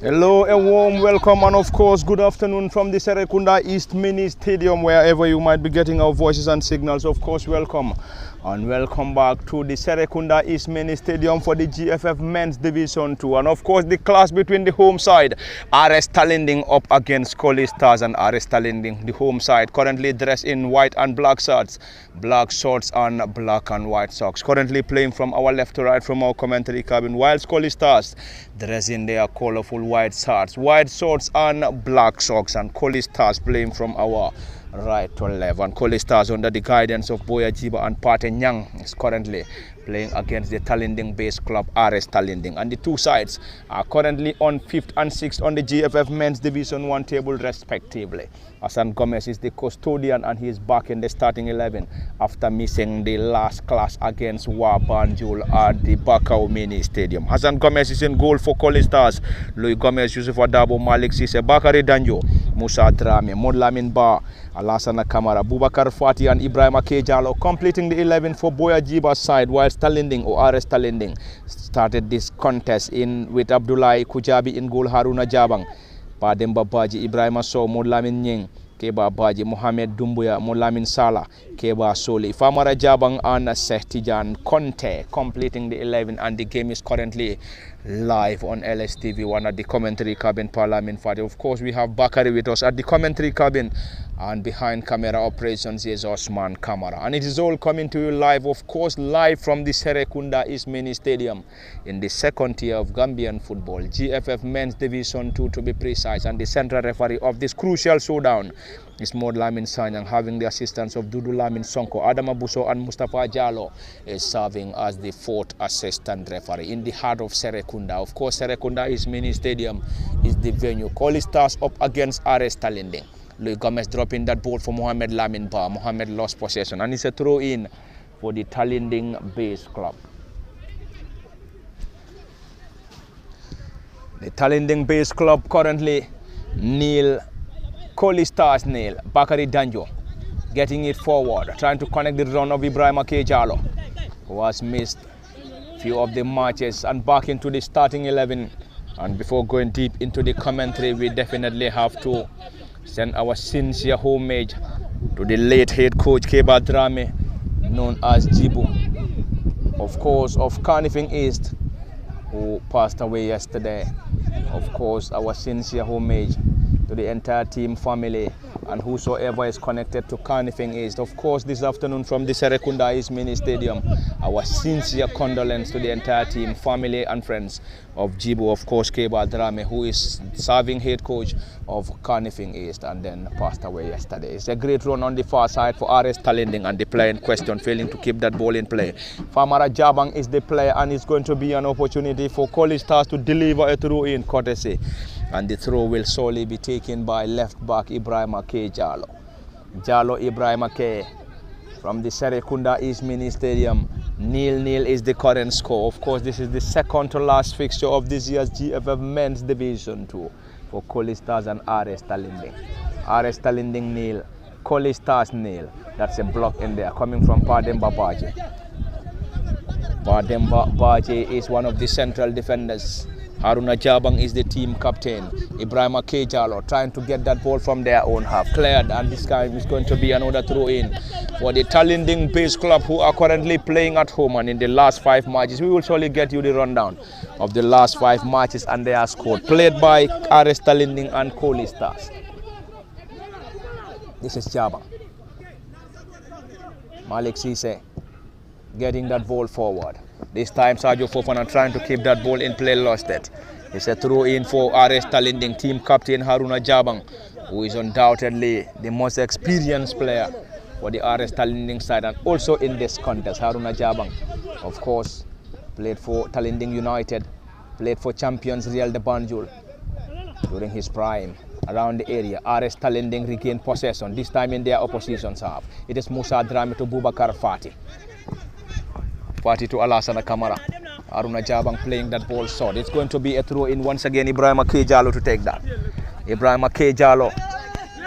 Hello, a warm welcome and of course good afternoon from the Serekunda East Mini Stadium, wherever you might be getting our voices and signals. Of course, welcome and welcome back to the Serekunda East Mini Stadium for the GFF Men's Division 2, and of course the clash between the home side RS Tallinding up against Colley Stars, and RS Tallinding, the home side, currently dressed in white and black shirts and black and white socks, currently playing from our left to right from our commentary cabin, whilst Colley Stars dressed in their colorful white shorts and black socks, and Colley Stars playing from our right to left, and Colley Stars under the guidance of Boya Jiba and Pate Nyang is currently playing against the Tallinding based club RS Tallinding, and the two sides are currently on 5th and 6th on the GFF Men's Division 1 table respectively. Hassan Gomez is the custodian and he is back in the starting 11 after missing the last clash against Wabanjul at the Bakau Mini Stadium. Hassan Gomez is in goal for Colley Stars. Louis Gomez, Yusuf Adabo, Malik Sise, Bakari Danjo, Musa Drame, Modlamin Ba, Alassana Kamara, Bubakar Fati and Ibrahim Akejalo completing the 11 for Boya Jiba's side, whilst Tallinding or RS Tallinding started this contest with Abdullahi Kujabi in goal, Haruna Jabang, Pademba Baji, Ibrahim Sow, Modlamin Nying, Keba Baji, Mohamed Dumbuya, Modlamin Salah, Keba Soli, Famara Jabang and Sehtijan Conte completing the 11, and the game is currently live on LSTV 1 at the commentary cabin, Parliament Party. Of course, we have Bakari with us at the commentary cabin, and behind camera operations is Osman Kamara, and it is all coming to you live, of course, live from the Serekunda East Mini Stadium in the second tier of Gambian football, GFF Men's Division 2 to be precise, and the central referee of this crucial showdown is Mod Lamin Sanyang, having the assistance of Dudu Lamin Sonko. Adam Abuso and Mustafa Jalo is serving as the fourth assistant referee in the heart of Serekunda. Of course, Serekunda East Mini Stadium is the venue. Colley Stars up against RS Tallinding. Louis Gomez dropping that ball for Mohamed Lamin Ba. Mohamed lost possession, and it's a throw in for the Tallinding base club. The Tallinding base club currently nil. Colley Stars nil. Bakari Danjo getting it forward, trying to connect the run of Ibrahim Akejalo, who has missed few of the matches, and back into the starting 11. And before going deep into the commentary, we definitely have to send our sincere homage to the late head coach Keba Drame, known as Jibu, of course, of Carnifing East, who passed away yesterday. Of course, our sincere homage to the entire team, family, and whosoever is connected to Carnifing East. Of course, this afternoon from the Serekunda East Mini Stadium, our sincere condolence to the entire team, family, and friends of Jibu, of course, Keba Drame, who is serving head coach of Carnifing East and then passed away yesterday. It's a great run on the far side for RS Tallinding, and the player in question failing to keep that ball in play. Famara Jabang is the player, and it's going to be an opportunity for Colley Stars to deliver a throw in courtesy, and the throw will solely be taken by left back Ibrahim Ake Jalo. Jalo Ibrahim Ake from the Serekunda East Mini Stadium. 0-0 is the current score. Of course, this is the second to last fixture of this year's GFF Men's Division 2 for Colley Stars and RS Tallinding. RS Tallinding 0, Colley Stars 0. That's a block in there coming from Pademba Baje. Pademba Baje is one of the central defenders. Haruna Jabang is the team captain. Ibrahim Akejalo trying to get that ball from their own half. Cleared, and this time is going to be another throw in for the Tallinding base club, who are currently playing at home, and in the last 5 matches, we will surely get you the rundown of the last 5 matches and their score. Played by RS Tallinding and Colley Stars. This is Jabang. Malik Sise getting that ball forward. This time Sergio Fofana trying to keep that ball in play, lost it. It's a throw in for RS Tallinding team captain Haruna Jabang, who is undoubtedly the most experienced player for the RS Tallinding side, and also in this contest. Haruna Jabang, of course, played for Tallinding United, played for champions Real de Banjul during his prime around the area. RS Tallinding regained possession, this time in their opposition's half. It is Musa Drame to Bubakar Fati. Fati to Alassana Kamara. Haruna Jabang playing that ball short. It's going to be a throw in once again. Ibrahim Akejalo to take that. Ibrahim Akejalo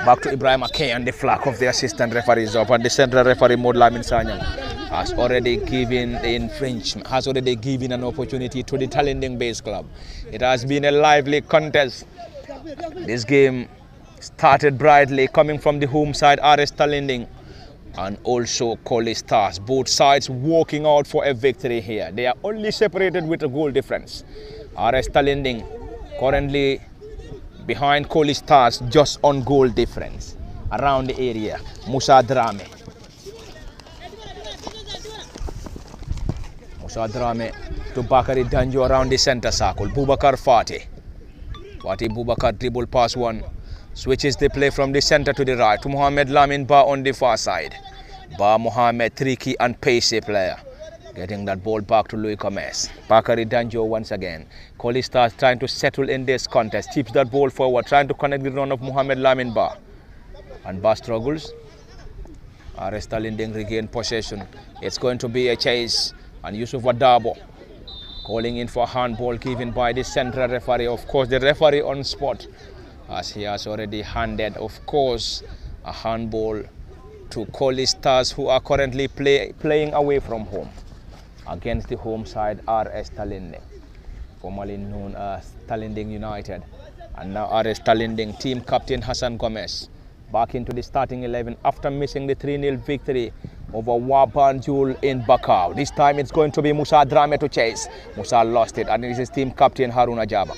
back to Ibrahim Ake, and the flag of the assistant referee is up, and the central referee Mod Lamin Sanyang has already given the infringement, has already given an opportunity to the Tallinding base club. It has been a lively contest. This game started brightly, coming from the home side, RS Tallinding, and also Colley Stars. Both sides walking out for a victory here. They are only separated with a goal difference. RS Tallinding currently behind Colley Stars, just on goal difference. Around the area, Musa Drame to Bakari Danjo around the center circle. Bubakar Fatih Bubakar dribble pass one, switches the play from the center to the right to Mohamed Lamin Ba on the far side. Ba Mohamed, tricky and pacey player, getting that ball back to Louis Gomez. Bakari Danjo once again. Colley Stars trying to settle in this contest, keeps that ball forward, trying to connect the run of Mohamed Lamin Ba. And Ba struggles. RS Tallinding regain possession. It's going to be a chase. And Yusuf Adabo calling in for handball given by the central referee. Of course, the referee on spot, as he has already handed, of course, a handball to Colley Stars, who are currently playing away from home against the home side RS Tallinding, formerly known as Tallinding United. And now RS Tallinding team captain Hassan Gomez back into the starting 11 after missing the 3-0 victory over Wabanjul in Bakau. This time it's going to be Musa Drame to chase. Musa lost it, and it is his team captain Haruna Jaba.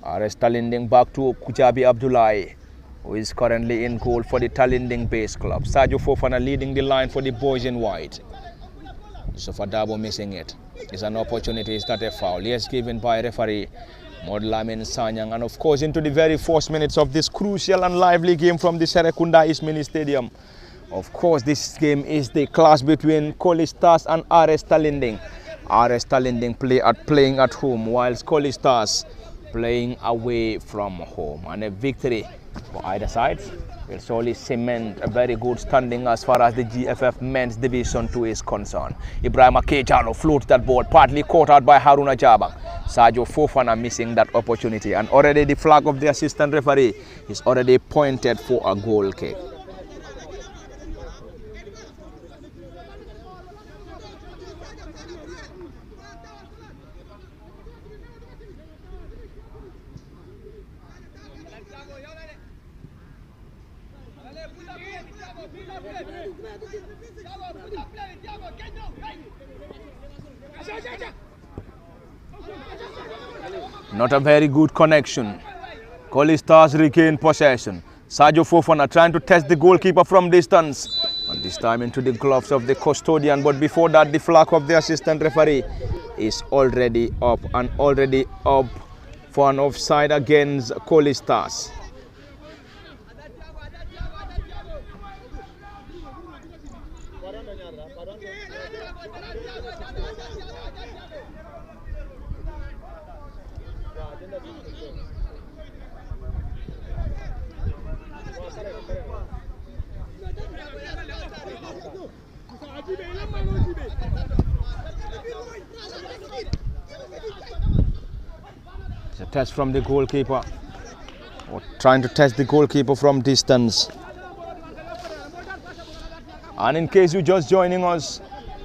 RS Tallinding back to Kujabi Abdullahi, who is currently in goal for the Tallinding base club. Sadio Fofana leading the line for the boys in white. So for Dabo missing it. It's an opportunity, is that a foul? Yes, given by referee Modlamin Sanyang. And of course, into the very first minutes of this crucial and lively game from the Serekunda East Mini Stadium. Of course, this game is the clash between Colley Stars and RS Tallinding. RS Tallinding playing at home, whilst Colley Stars playing away from home. And a victory for either side will surely cement a very good standing as far as the GFF Men's Division 2 is concerned. Ibrahim Akejalo floats that ball, partly caught out by Haruna Jabang. Sadio Fofana missing that opportunity, and already the flag of the assistant referee is already pointed for a goal kick. Not a very good connection. Colley Stars regain possession. Sadio Fofana trying to test the goalkeeper from distance, and this time into the gloves of the custodian. But before that, the flag of the assistant referee is already up, and already up for an offside against Colley Stars. It's a test from the goalkeeper, or trying to test the goalkeeper from distance. And in case you're just joining us,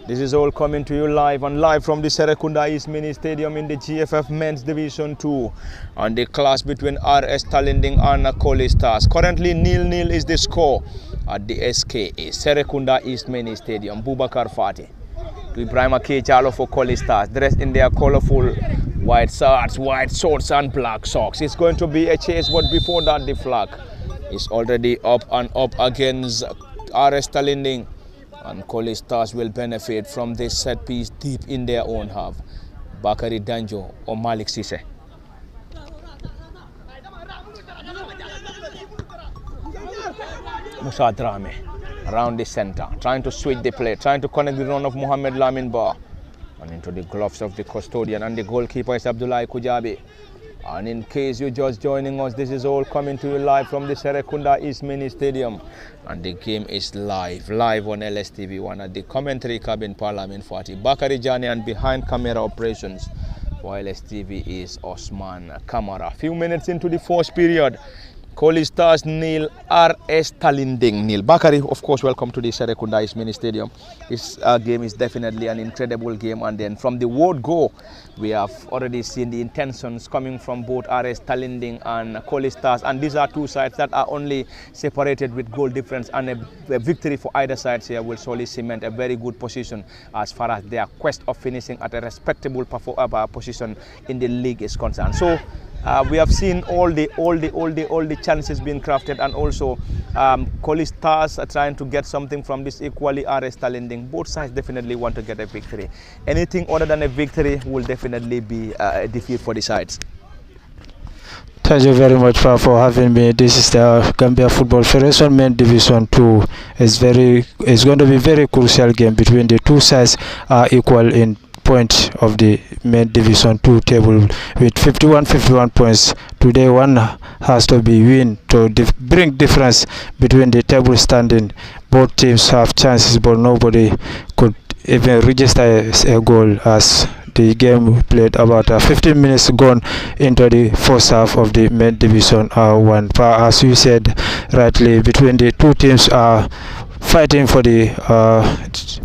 this is all coming to you live from the Serekunda East Mini Stadium in the GFF Men's Division 2, and the clash between RS Tallinding and Colley Stars. Currently 0-0 is the score at the SKA Serekunda East Mini Stadium. Bubakar Fatih to Ibrahim Akejalo for Colley Stars, dressed in their colorful white shirts, white shorts and black socks. It's going to be a chase, but before that, the flag is already up and up against RS Tallinding, and Colley Stars will benefit from this set piece deep in their own half. Bakari Danjo or Malik Sise. Musa Drame around the center, trying to switch the play, trying to connect the run of Mohamed Lamin Ba, and into the gloves of the custodian, and the goalkeeper is Abdullahi Kujabi. And in case you're just joining us, this is all coming to you live from the Serekunda East Mini Stadium, and the game is live on LSTV1 at the commentary cabin Parliament Fatih Bakari Jani, and behind camera operations for LSTV is Osman Kamara. A few minutes into the first period, Colley Stars nil, RS Tallinding nil. Bakari, of course, welcome to the Serekunda East Mini Stadium. This game is definitely an incredible game, and then from the word go, we have already seen the intentions coming from both RS Tallinding and Colley Stars, and these are two sides that are only separated with goal difference, and a victory for either side here will surely cement a very good position as far as their quest of finishing at a respectable position in the league is concerned. So we have seen all the chances being crafted, and also Colley Stars are trying to get something from this equally RS Tallinding. Both sides definitely want to get a victory. Anything other than a victory will definitely be a defeat for the sides. Thank you very much for having me. This is the Gambia Football Federation Men Division 2. It's going to be a very crucial game between the two sides are equal in points of the main division 2 table with 51 points. Today one has to be win to bring difference between the table standing. Both teams have chances, but nobody could even register a goal as the game played. About 15 minutes gone into the first half of the main division 1. As you said rightly, between the two teams are fighting for the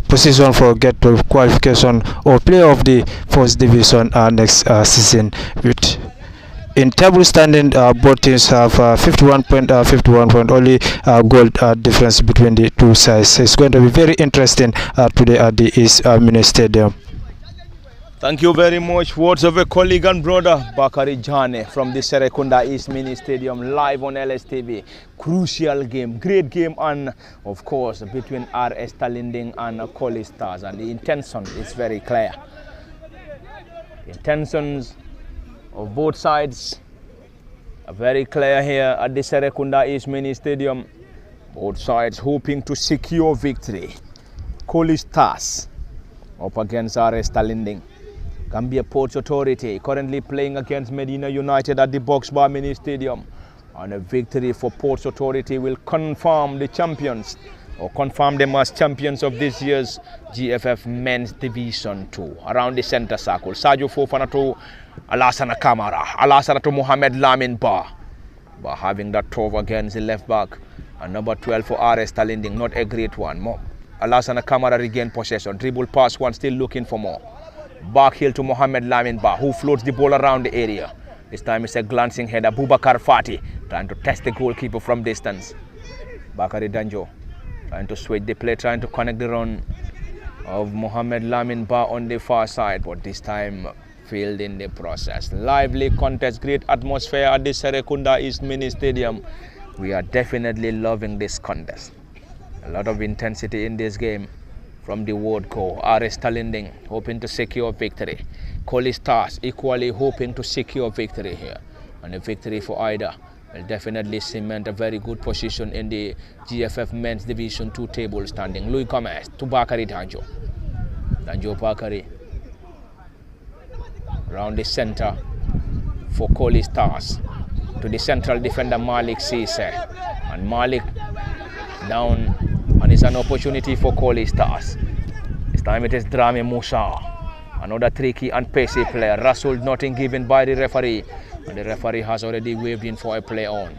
position for get to qualification or play of the first division next season. In table standing, both teams have 51 point, only goal difference between the two sides. It's going to be very interesting today at the East Mini Stadium. Thank you very much. Words of a colleague and brother, Bakari Jane from the Serekunda East Mini Stadium, live on LSTV. Crucial game, great game, and of course between RS Tallinding and Colley Stars, and the intention is very clear. The intentions of both sides are very clear here at the Serekunda East Mini Stadium. Both sides hoping to secure victory. Colley Stars up against RS Tallinding. Gambia Ports Authority currently playing against Medina United at the Box Bar Mini Stadium, and a victory for Ports Authority will confirm the champions, or confirm them as champions of this year's GFF Men's Division 2. Around the center circle, Sadio Fofana to Alassana Kamara, Alassana to Mohamed Lamin Ba having that throw against the left back, and number 12 for RS Tallinding, not a great one. Alassana Kamara regained possession, dribble pass one, still looking for more. Back heel to Mohamed Lamin Ba, who floats the ball around the area. This time it's a glancing header. Boubacar Fati trying to test the goalkeeper from distance. Bakari Danjo trying to switch the play, trying to connect the run of Mohamed Lamin Ba on the far side, but this time failed in the process. Lively contest, great atmosphere at the Serekunda East Mini Stadium. We are definitely loving this contest. A lot of intensity in this game. From the word go, RS Tallinding hoping to secure victory. Colley Stars equally hoping to secure victory here. And a victory for either will definitely cement a very good position in the GFF Men's Division 2 table standing. Louis Gomez to Bakari Danjo. Danjo Bakari around the center for Colley Stars. To the central defender Malik Cisse. And Malik down. And it's an opportunity for Colley Stars. This time it is Drame Musa. Another tricky and pacey player. Rasul nothing given by the referee. And the referee has already waved in for a play on.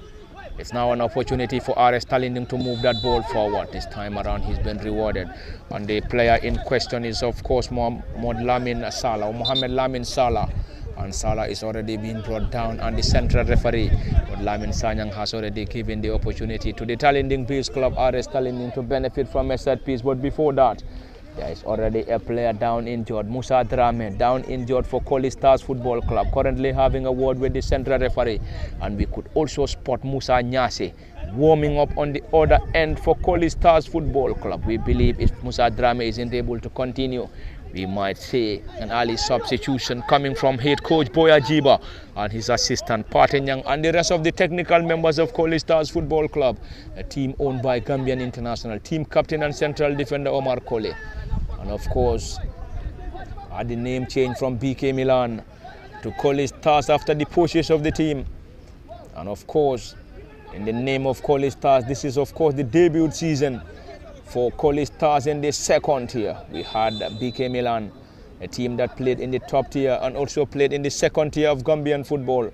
It's now an opportunity for RS Tallinding to move that ball forward. This time around he's been rewarded. And the player in question is of course Mohamed Lamin Salah. And Salah is already being brought down, and the central referee, but Lamin Sanyang, has already given the opportunity to the Tallinding Bees Club, RS Tallinding, to benefit from a set piece. But before that, there is already a player down injured, Musa Drame, down injured for Colley Stars Football Club, currently having a word with the central referee. And we could also spot Musa Nyasi warming up on the other end for Colley Stars Football Club. We believe if Musa Drame isn't able to continue, we might see an early substitution coming from head coach Boya Jiba and his assistant Patenyang and the rest of the technical members of Colley Stars Football Club, a team owned by Gambian international team captain and central defender Omar Colley. And of course, had the name change from BK Milan to Colley Stars after the purchase of the team. And of course, in the name of Colley Stars, this is of course the debut season for Colley Stars in the second tier. We had BK Milan, a team that played in the top tier and also played in the second tier of Gambian football.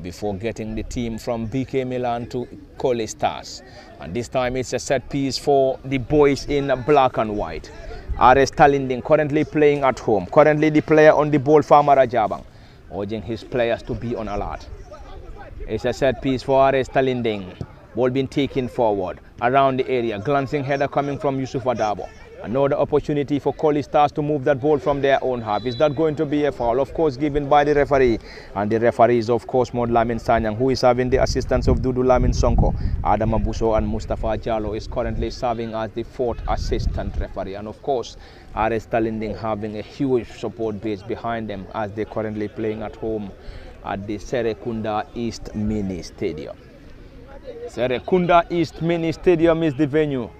before getting the team from BK Milan to Colley Stars. And this time it's a set piece for the boys in black and white. RS Tallinding currently playing at home. Currently the player on the ball, Famara Jabang, urging his players to be on alert. It's a set piece for RS Tallinding. Ball being taken forward around the area. Glancing header coming from Yusuf Adabo. Another opportunity for Colley Stars to move that ball from their own half. Is that going to be a foul? Of course, given by the referee. And the referee is, of course, Mod Lamin Sanyang, who is having the assistance of Dudu Lamin Sonko. Adam Abuso and Mustafa Jallo is currently serving as the fourth assistant referee. And, of course, RS Tallinding having a huge support base behind them as they're currently playing at home at the Serekunda East Mini Stadium. Serekunda East Mini Stadium is the venue.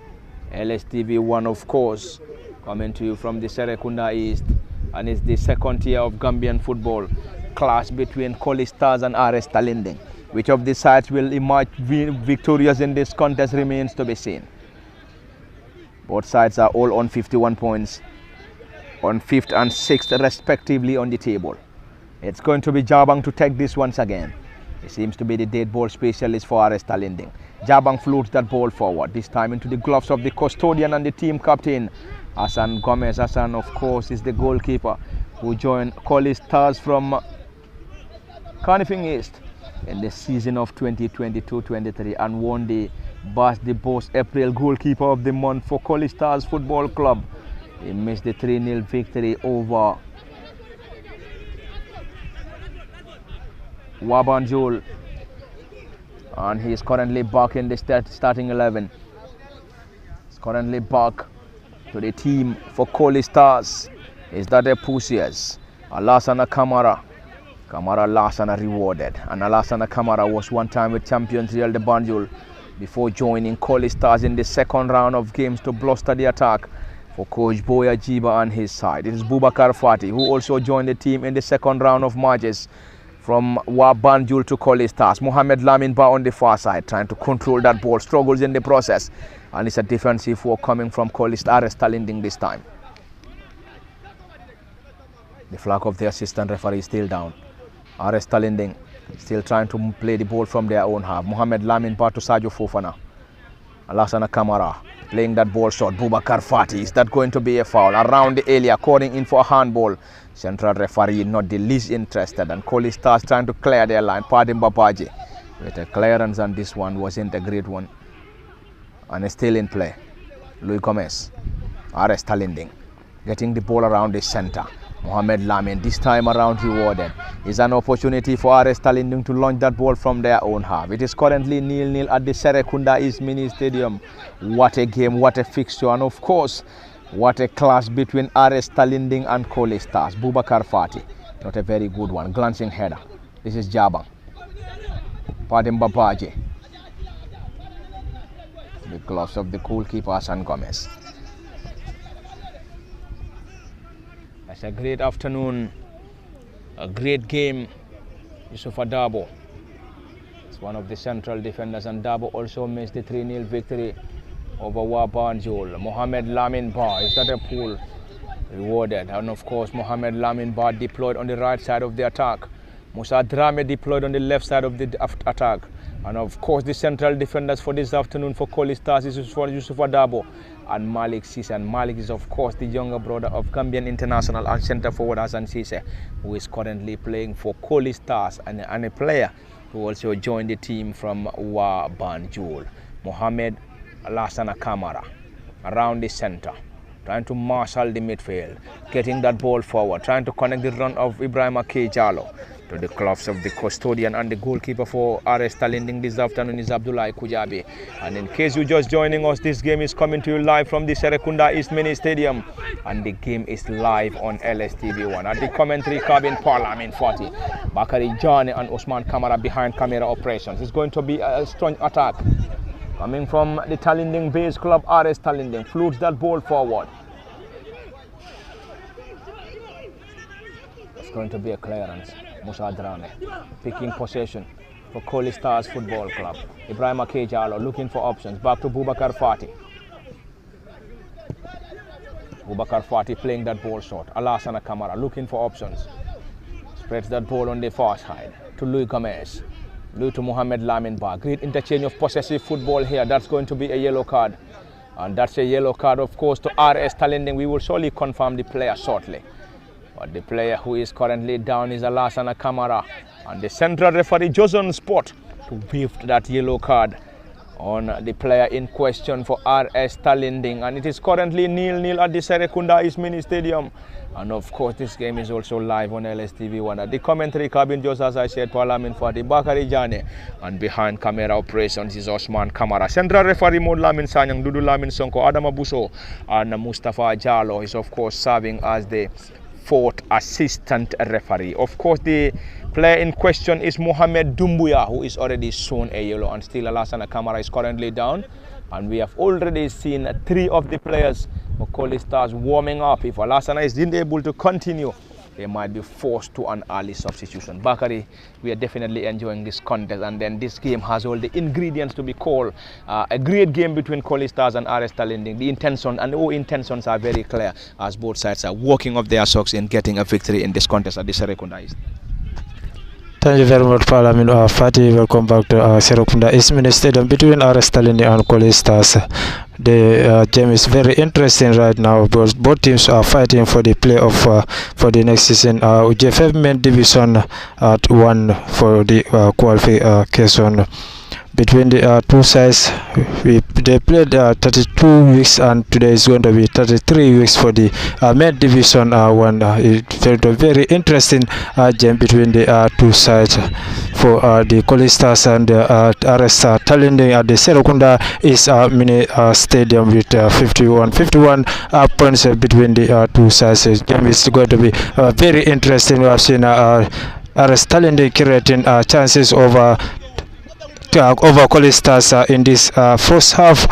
LSTV1, of course, coming to you from the Serekunda East, and it's the second tier of Gambian football clash between Colley Stars and RS Tallinding. Which of the sides will emerge victorious in this contest remains to be seen. Both sides are all on 51 points, on 5th and 6th respectively on the table. It's going to be Jabang to take this once again. He seems to be the dead ball specialist for RS Tallinding. Jabang floats that ball forward, this time into the gloves of the custodian and the team captain, Hassan Gomez. Hassan, of course, is the goalkeeper who joined Colley Stars from Carnifing East in the season of 2022-23 and won the Birthday Boss April Goalkeeper of the Month for Colley Stars Football Club. He missed the 3-0 victory over Wabanjul, and he is currently back in the starting 11. He's currently back to the team for Colley Stars. Is that a Pusias? Alassana Kamara. Kamara Alassana rewarded. And Alassana Kamara was one time with champions Real de Banjul before joining Colley Stars in the second round of games to bluster the attack for coach Boya Jiba and his side. It is Bubakar Fati who also joined the team in the second round of matches from Wabanjul to Colley Stars. Mohamed Lamin Ba on the far side trying to control that ball, struggles in the process, and it's a defensive work coming from Colley Stars. RS Tallinding this time. The flag of the assistant referee is still down. RS Tallinding still trying to play the ball from their own half. Mohamed Lamin Ba to Sadio Fofana. Alassana Kamara playing that ball short. Bubakar Fati. Is that going to be a foul? Around the area, calling in for a handball. Central referee not the least interested, and Colley Stars trying to clear their line. Padim Babaji with a clearance, and this one wasn't a great one. And it's still in play. Louis Gomez. RS Tallinding getting the ball around the center. Mohamed Lamin this time around rewarded. Is an opportunity for RS Tallinding to launch that ball from their own half. It is currently 0-0 at the Serekunda East Mini Stadium. What a game, what a fixture, and of course, what a clash between RS Tallinding and Colley Stars. Bubakar Fati, not a very good one. Glancing header. This is Jabang. Padim Babaji. The gloves of the goalkeeper Hassan Gomez. It's a great afternoon, a great game. Yusuf Adabo is one of the central defenders, and Dabo also missed the 3-0 victory over Wabanjul. Mohamed Lamin Ba, is that a pull? Rewarded. And of course, Mohamed Lamin Ba deployed on the right side of the attack. Musa Drame deployed on the left side of the attack. And of course, the central defenders for this afternoon for Colley Stars is for Yusuf Adabo and Malik Sise. And Malik is, of course, the younger brother of Gambian international and centre forward Hassan Sise, who is currently playing for Colley Stars, and a player who also joined the team from Wabanjul. Mohamed Alassana Kamara around the centre, trying to marshal the midfield, getting that ball forward, trying to connect the run of Ibrahima K. Jallo to the gloves of the custodian, and the goalkeeper for RS Tallinding this afternoon is Abdullah Kujabi. And in case you're just joining us, this game is coming to you live from the Serekunda East Mini Stadium, and the game is live on LSTV1. At the commentary cabin, Parliament 40, Bakari Jani and Osman Kamara behind camera operations. It's going to be a strong attack coming from the Tallinding base club. RS Tallinding floats that ball forward. It's going to be a clearance. Musa Drame picking possession for Colley Stars Football Club. Ibrahima K. Jallo looking for options. Back to Bubakar Fati. Bubakar Fati playing that ball short. Alassana Kamara looking for options. Spreads that ball on the far side to Louis Gomez. Louis to Mohamed Lamin Ba. Great interchange of possessive football here. That's going to be a yellow card. And that's a yellow card, of course, to RS Tallinding. We will surely confirm the player shortly. But the player who is currently down is Alassana Kamara. And the central referee, Joson Sport, to wave that yellow card on the player in question for RS Tallinding. And it is currently 0-0 at the Serekunda East Mini Stadium. And of course, this game is also live on LSTV1. At the commentary cabin, just as I said, Parliament Fati Bakari Jane. And behind camera operations is Osman Kamara. Central referee Mod Lamin Sanyang, Dudu Lamin Sonko, Adam Abuso, and Mustafa Jallo is of course serving as the fourth assistant referee. Of course, the player in question is Mohamed Dumbuya, who is already shown a yellow, and still Alassana Kamara is currently down. And we have already seen 3 of the players of Colley Stars warming up. If Alassana is unable to continue, they might be forced to an early substitution. Bakari, we are definitely enjoying this contest, and then this game has all the ingredients to be called a great game between Colley Stars and RS Tallinding. The intention and all intentions are very clear as both sides are working off their socks in getting a victory in this contest at the Serekunda East. Thank you very much, Parliament Fati. Welcome back to Serekunda East Mini Stadium between RS Tallinding and Colley Stars. The game is very interesting right now because both teams are fighting for the playoff for the next season. UJFF Main Division at 1 for the qualification. Between the two sides, they played 32 weeks, and today is going to be 33 weeks for the main division 1. It's a very interesting game between the two sides for the Colley Stars and the RS Tallinding at the Serekunda East Mini Stadium with 51 points between the two sides. The game is going to be very interesting. We have seen RS Tallinding creating chances over Colley Stars in this first half.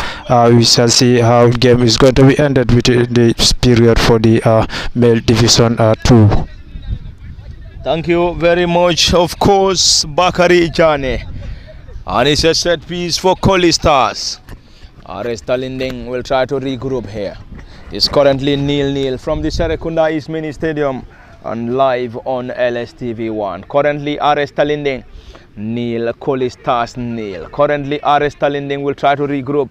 We shall see how the game is going to be ended with the period for the male division 2. Thank you very much, of course, Bakari Jane. And it's a set piece for Colley Stars. RS Tallinding will try to regroup here. It's currently 0-0 from the Serekunda East Mini Stadium and live on LSTV1. Currently RS Tallinding 0, Colley Stars 0. Currently RS Tallinding will try to regroup,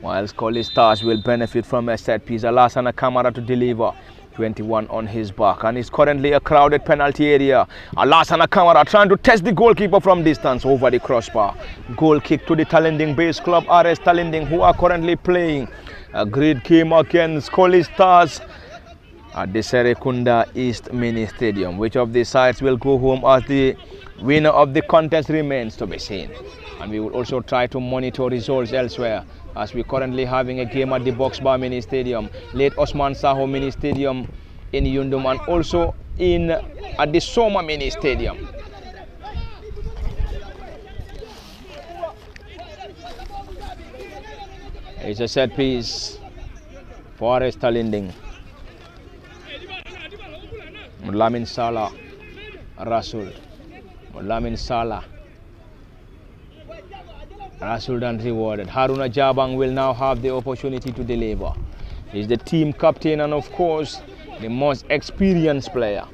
whilst Colley Stars will benefit from a set piece. Alassana Kamara to deliver, 21 on his back, and it's currently a crowded penalty area. Alassana Kamara trying to test the goalkeeper from distance over the crossbar. Goal kick to the Tallinding base club RS Tallinding, who are currently playing a great game against Colley Stars at the Serekunda East Mini Stadium. Which of the sides will go home as the winner of the contest remains to be seen. And we will also try to monitor results elsewhere, as we're currently having a game at the Box Bar Mini Stadium, late Osman Saho Mini Stadium in Yundum, and also at the Soma Mini Stadium. It's a set piece for RS Tallinding. Lamin Salah, Rasul. Lamin Salah. Rasul done rewarded. Haruna Jabang will now have the opportunity to deliver. He's the team captain and of course the most experienced player.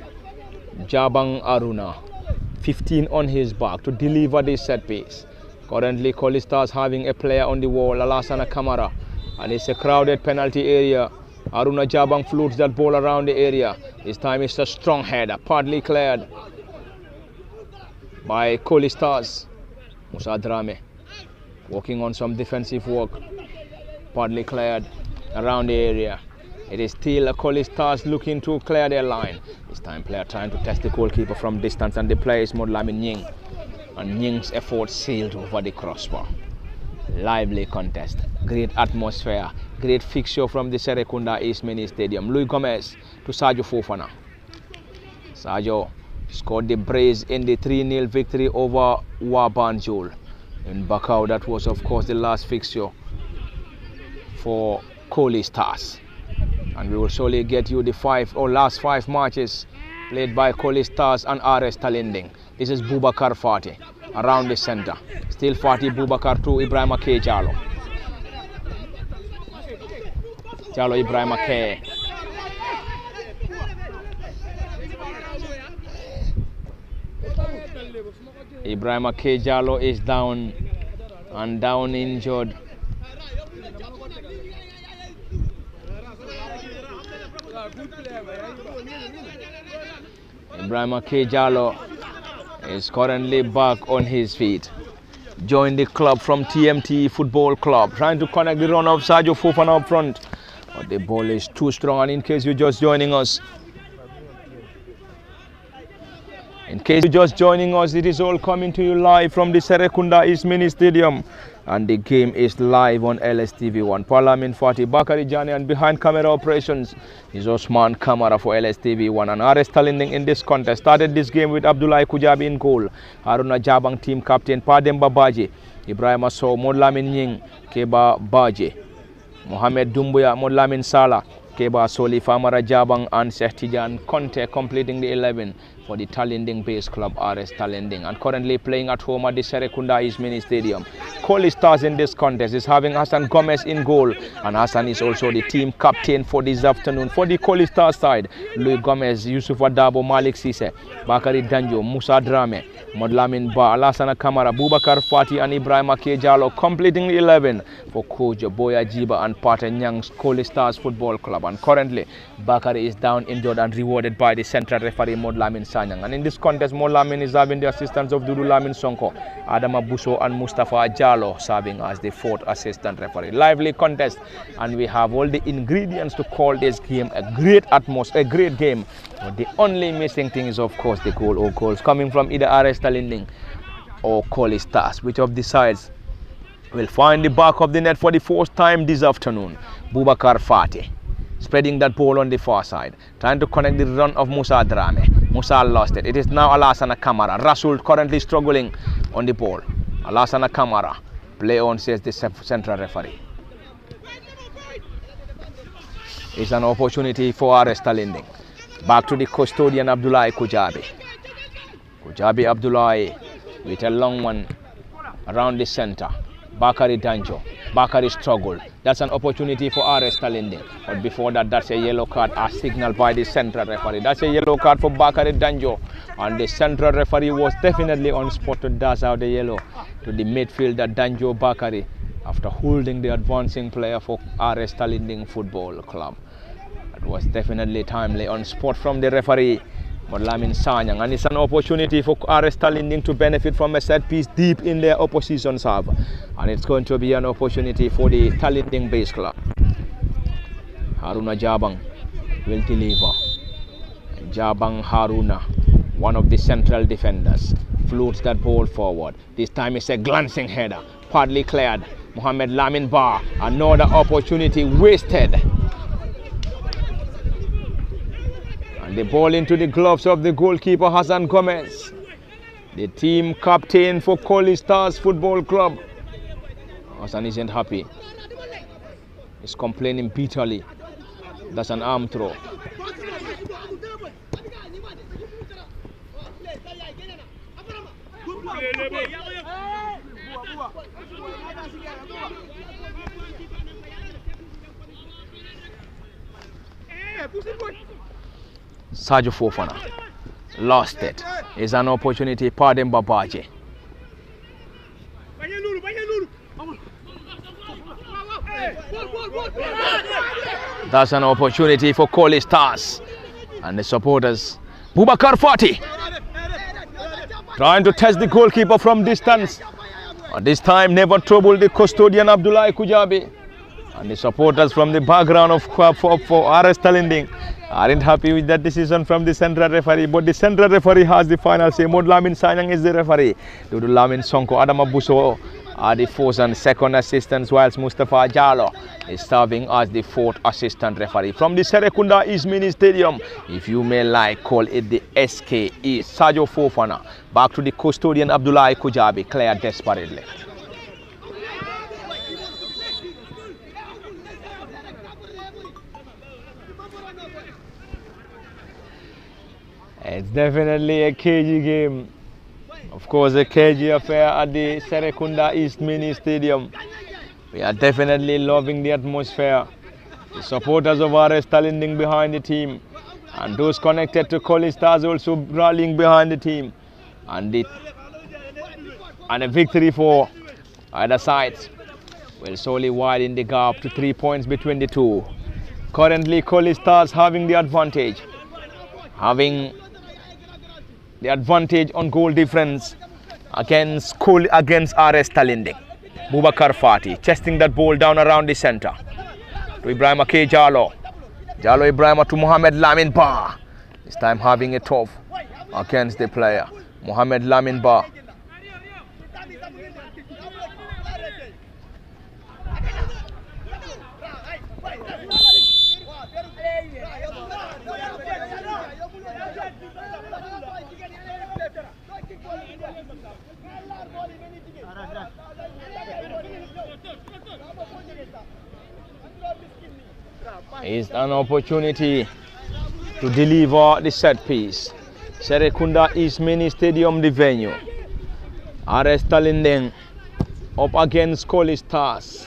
Jabang Aruna, 15 on his back to deliver this set piece. Currently Colley Stars having a player on the wall, Alassana Kamara, and it's a crowded penalty area. Aruna Jabang floats that ball around the area. This time it's a strong header, partly cleared by Colley Stars. Musa Drame working on some defensive work, partly cleared around the area. It is still a Colley Stars looking to clear their line. This time player trying to test the goalkeeper from distance, and the player is Modlamin Nying, and Nying's effort sailed over the crossbar. Lively contest, great atmosphere, great fixture from the Serekunda East Mini Stadium. Louis Gomez to Sadio Fofana. Sadio scored the brace in the 3-0 victory over Wabanjul in Bakau. That was of course the last fixture for Colley Stars, and we will surely get you the last five matches played by Colley Stars and RS Tallinding. This is Bubakar Fati around the center. Still Fati, Bubakar to Ibrahim Ake Jalo. Jalo Ibrahim Ake. Ibrahim K. Jallo is down and down injured. Ibrahim K. Jallo is currently back on his feet. Joined the club from TMT Football Club, trying to connect the run of Sadio Fofana up front. But the ball is too strong, and in case you're just joining us, it is all coming to you live from the Serekunda East Mini Stadium, and the game is live on LSTV1. Parlament Fati Bakari Jani, and behind camera operations is Osman Kamara for LSTV1. And RS Tallinding in this contest started this game with Abdullahi Kujabi in goal, Haruna Jabang team captain Pademba Baje, Ibrahim Asso, Modlamin Nying, Keba Baje, Mohamed Dumbuya, Modlamin Salah, Keba Soli, Famara Jabang, and Sehtijan Conte completing the 11 for the Tallinding base club RS Tallinding, and currently playing at home at the Serekunda East Mini Stadium. Colley stars in this contest is having Hassan Gomez in goal, and Hassan is also the team captain for this afternoon. For the Colley Stars side, Louis Gomez, Yusuf Adabo, Malik Sise, Bakari Danjo, Musa Drame, Modlamin Ba, Alassana Kamara, Bubakar Fati, and Ibrahim Ake Jallo completing the 11 for coach Boya Jiba and Pate Nyang's Colley Stars Football Club. And currently Bakari is down injured and rewarded by the central referee Modlamin Sanyang. And in this contest, Modlamin is having the assistance of Dudu Lamin Sonko, Adama Buso, and Mustafa Jallo serving as the 4th assistant referee. Lively contest, and we have all the ingredients to call this game a great atmosphere, a great game. But the only missing thing is, of course, the goal or goals coming from either RS Tallinding or Colley Stars. Which of the sides will find the back of the net for the 4th time this afternoon? Bubakar Fati spreading that ball on the far side, trying to connect the run of Musa Drame. Musa lost it. It is now Alassana Kamara. Rasul currently struggling on the ball. Alassana Kamara, play on, says the central referee. It's an opportunity for RS Tallinding. Back to the custodian Abdullahi Kujabi. Kujabi Abdullahi with a long one around the center. Bakari Danjo. Bakari struggled. That's an opportunity for RS Tallinding. But before that, that's a yellow card as signaled by the central referee. That's a yellow card for Bakari Danjo. And the central referee was definitely on spot to dash out the yellow to the midfielder Danjo Bakari after holding the advancing player for RS Tallinding Football Club. It was definitely timely on spot from the referee, Modlamin Sanyang, and it's an opportunity for RS Tallinding to benefit from a set piece deep in their opposition's half, and it's going to be an opportunity for the Tallinding base club. Haruna Jabang will deliver. Jabang Haruna, one of the central defenders, floats that ball forward. This time it's a glancing header, partly cleared. Mohamed Lamin Ba, another opportunity wasted. And the ball into the gloves of the goalkeeper Hassan Gomez, the team captain for Colley Stars Football Club. Hassan isn't happy. He's complaining bitterly. That's an arm throw. Sadio Fofana lost it. It's an opportunity. Pademba Baje. That's an opportunity for Colley Stars and the supporters. Bubakar Fati trying to test the goalkeeper from distance. This time never troubled the custodian Abdullahi Kujabi. And the supporters from the background of for RS Tallinding aren't happy with that decision from the central referee, but the central referee has the final say. Modlamin Sanyang is the referee. Dudu Lamin Sonko, Adama Buso are the 4th and 2nd assistants, whilst Mustafa Jallo is serving as the 4th assistant referee. From the Serekunda East Mini Stadium, if you may like, call it the SKE. Sadio Fofana back to the custodian Abdullahi Kujabi, cleared desperately. It's definitely a cagey game. Of course, a cagey affair at the Serekunda East Mini Stadium. We are definitely loving the atmosphere. The supporters of RS Tallinding behind the team, and those connected to Colley Stars also rallying behind the team. And the And a victory for either side will solely widen the gap to 3 points between the two. Currently, Colley Stars having the advantage. Having the advantage on goal difference against RS Tallinding. Bubakar Fati chesting that ball down around the center to Ibrahim K. Jallo. Jallo Ibrahim to Mohamed Lamin Ba. This time having it tough against the player. Mohamed Lamin Ba. Is an opportunity to deliver the set piece. Serekunda East Mini Stadium, the venue. RS Tallinding up against Colley Stars.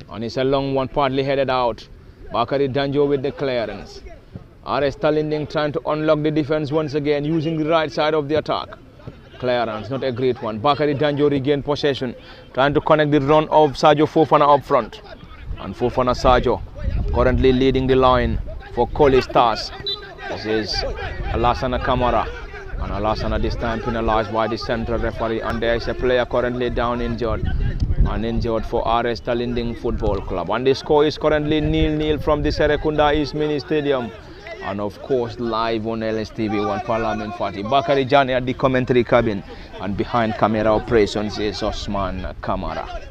And it's a long one, partly headed out. Bakari Danjo with the clearance. RS Tallinding trying to unlock the defense once again, using the right side of the attack. Clearance, not a great one. Bakari Danjo regained possession, trying to connect the run of Sadio Fofana up front. And Fofana Sadio currently leading the line for Colley Stars. This is Alassana Kamara. And Alassana this time penalized by the central referee. And there is a player currently down injured. And injured for RS Tallinding Football Club. And the score is currently 0-0 from the Serekunda East Mini Stadium. And of course live on LSTV1 Parliament Fati. Bakari Jani at the commentary cabin. And behind camera operations is Osman Kamara.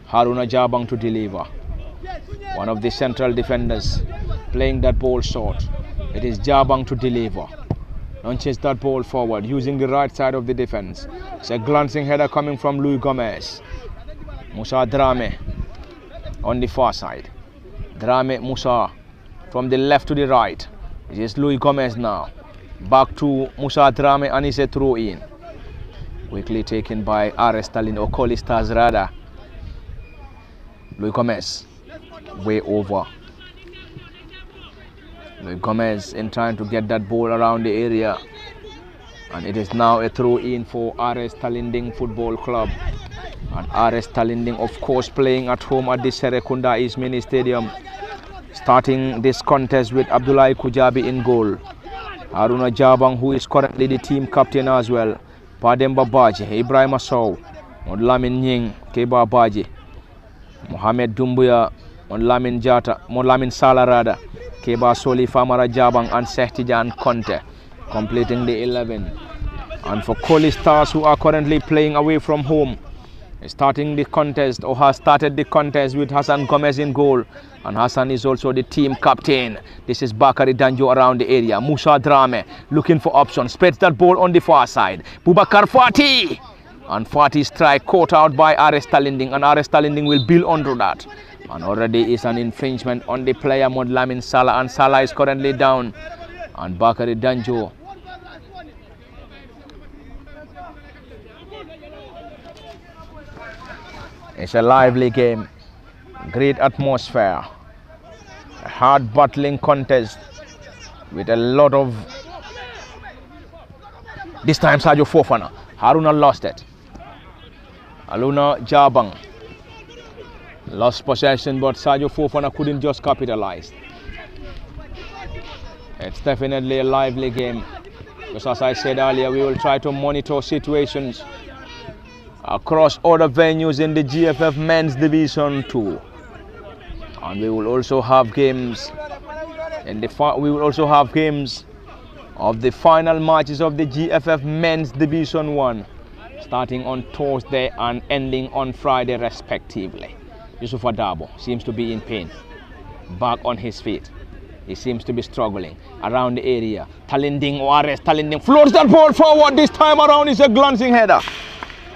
Haruna Jabang to deliver. One of the central defenders playing that ball short. It is Jabang to deliver. Launches that ball forward using the right side of the defense. It's a glancing header coming from Louis Gomez. Musa Drame on the far side. Drame Musa from the left to the right. It is Louis Gomez now. Back to Musa Drame and it's a throw in. Quickly taken by RS Tallinding or Colley Stars rather. Louis Gomez way over. Louis Gomez in trying to get that ball around the area, and it is now a throw in for RS Tallinding Football Club. And RS Tallinding of course playing at home at the Serekunda East Mini Stadium, starting this contest with Abdullahi Kujabi in goal. Haruna Jabang, who is currently the team captain as well. Pademba Baji, Ibrahim Assaw, Modlamin Nying, Keba Baji, Mohamed Dumbuya, Modlamin Jata, Modlamin Salarada, Keba Soli, Famara Jabang and Sehtijan Conte completing the 11. And for Colley Stars, who are currently playing away from home, starting the contest or has started the contest with Hassan Gomez in goal. And Hassan is also the team captain. This is Bakari Danjo around the area. Musa Drame looking for options. Spreads that ball on the far side. Bubakar Fati. And Fati strike caught out by RS Tallinding. And RS Tallinding will build onto that. And already is an infringement on the player Modlamin Salah. And Salah is currently down. And Bakari Danjo. It's a lively game. Great atmosphere. A hard battling contest with a lot of... This time Sadio Fofana. Haruna lost it. Haruna Jabang lost possession, but Sadio Fofana couldn't just capitalize. It's definitely a lively game. Because as I said earlier, we will try to monitor situations across other venues in the GFF Men's Division 2. And we will also have games in the of the final matches of the GFF Men's Division 1, starting on Thursday and ending on Friday respectively. Yusuf Adabo seems to be in pain. Back on his feet. He seems to be struggling around the area. Tallinding or RS Tallinding floats that ball forward. This time around is a glancing header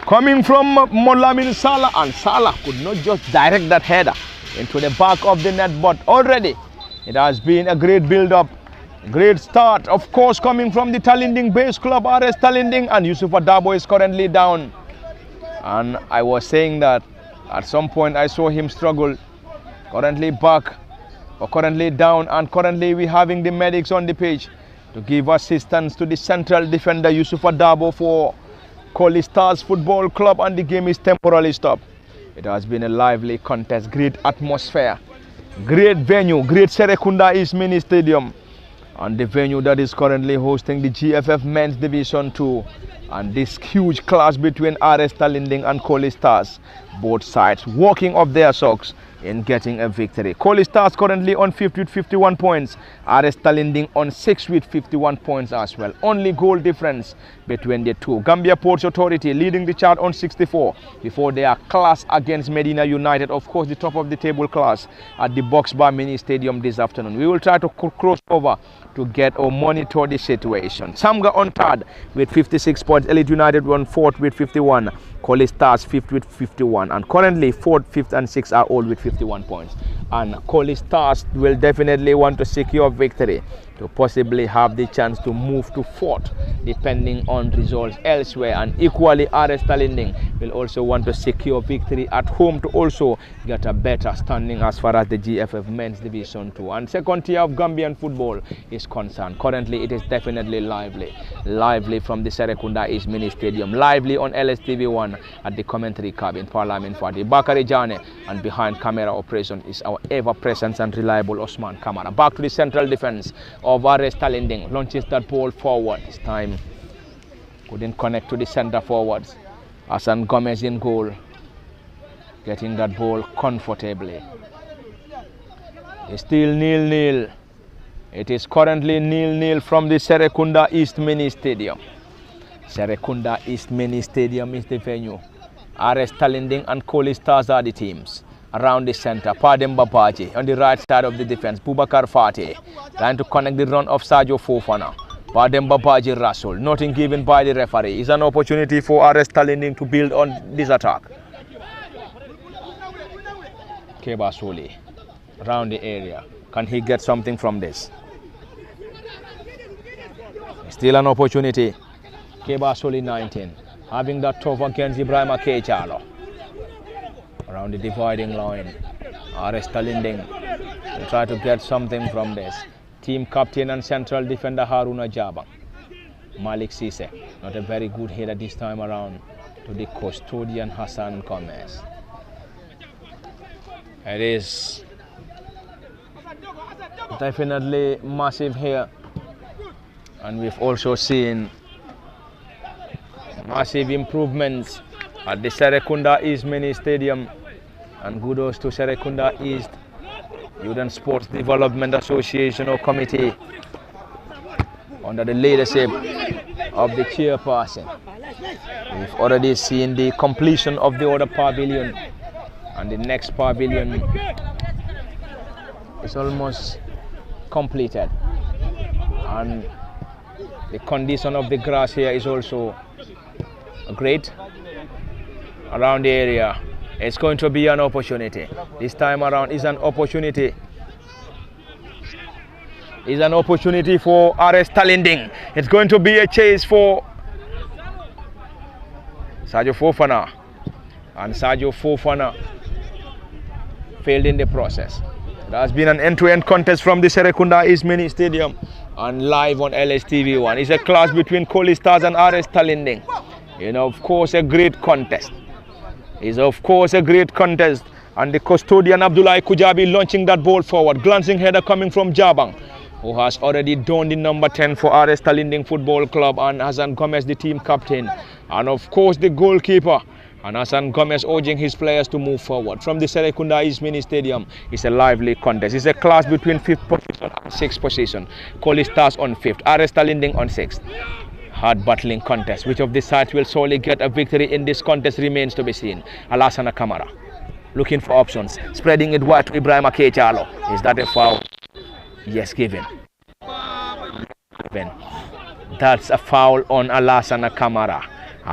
coming from Modlamin Salah, and Salah could not just direct that header into the back of the net, but already it has been a great build-up, great start, of course, coming from the Tallinding base club, RS Tallinding, and Yusuf Adabo is currently down. And I was saying that at some point I saw him struggle, currently back, or currently down, and currently we're having the medics on the pitch to give assistance to the central defender Yusuf Adabo for Colley Stars Football Club, and the game is temporarily stopped. It has been a lively contest, great atmosphere, great venue, great Serekunda East Mini Stadium, and the venue that is currently hosting the GFF Men's Division 2, and this huge clash between RS Tallinding and Colley Stars, both sides walking off their socks in getting a victory. Colley Stars currently on 5th with 51 points, RS Tallinding on 6th with 51 points as well. Only goal difference between the two. Gambia Ports Authority leading the chart on 64 before their clash against Medina United, of course the top of the table class, at the Box Bar Mini Stadium this afternoon. We will try to cross over to get or monitor the situation. Samga on third with 56 points, Elite United on 4th with 51, Colley Stars 5th with 51, and currently 4th, 5th and 6th are all with 51 points. And Colley Stars will definitely want to secure victory to possibly have the chance to move to 4th depending on results elsewhere, and equally RS Tallinding will also want to secure victory at home to also get a better standing as far as the GFF Men's Division 2 and second tier of Gambian football is concerned. Currently it is definitely lively from the Serekunda East Mini Stadium, lively on LSTV1 at the commentary cabin, Parliament Party, Bakari Jane, and behind camera operation is our ever-present and reliable Osman Kamara. Back to the central defense of RS Tallinding, launches that ball forward. This time couldn't connect to the center forwards. Hassan Gomez in goal, getting that ball comfortably. It's still 0-0. It is currently 0-0 from the Serekunda East Mini Stadium. Serekunda East Mini Stadium is the venue. RS Tallinding and Colley Stars are the teams. Around the center, Padem Babaji. On the right side of the defense, Bubakar Fateh trying to connect the run of Sadio Fofana. Padem Babaji Rasul, nothing given by the referee. It's an opportunity for RS Tallinding to build on this attack. Keba Soli around the area. Can he get something from this? Still an opportunity. Keba Soli 19, having that tough against Ibrahim Akechalo. Around the dividing line, RS Tallinding will try to get something from this. Team captain and central defender Haruna Jaba. Malik Sise, not a very good header this time around to the custodian Hassan Gomez. It is definitely massive here, and we've also seen massive improvements at the Serekunda East Mini Stadium, and kudos to Serekunda East Youth and Sports Development Association or Committee under the leadership of the chairperson. We've already seen the completion of the other pavilion, and the next pavilion is almost completed, and the condition of the grass here is also great around the area. It's going to be an opportunity. This time around is an opportunity. It's an opportunity for RS Tallinding. It's going to be a chase for Sadio Fofana, and Sadio Fofana failed in the process. There has been an end-to-end contest from the Serekunda East Mini Stadium and live on LSTV1. It's a clash between Colley Stars and RS Tallinding. Of course, a great contest. It's of course a great contest, and the custodian Abdullah Kujabi launching that ball forward. Glancing header coming from Jabang, who has already donned the number 10 for RS Tallinding Football Club, and Hassan Gomez, the team captain, and of course the goalkeeper. And Hassan Gomez urging his players to move forward. From the Serekunda East Mini Stadium, it's a lively contest. It's a clash between 5th position and 6th position. Colley Stars on 5th, RS Tallinding on 6th. Hard battling contest. Which of the sides will solely get a victory in this contest remains to be seen. Alassana Kamara looking for options, spreading it wide to Ibrahim Akechalo. Is that a foul? Yes, given. That's a foul on Alassana Kamara.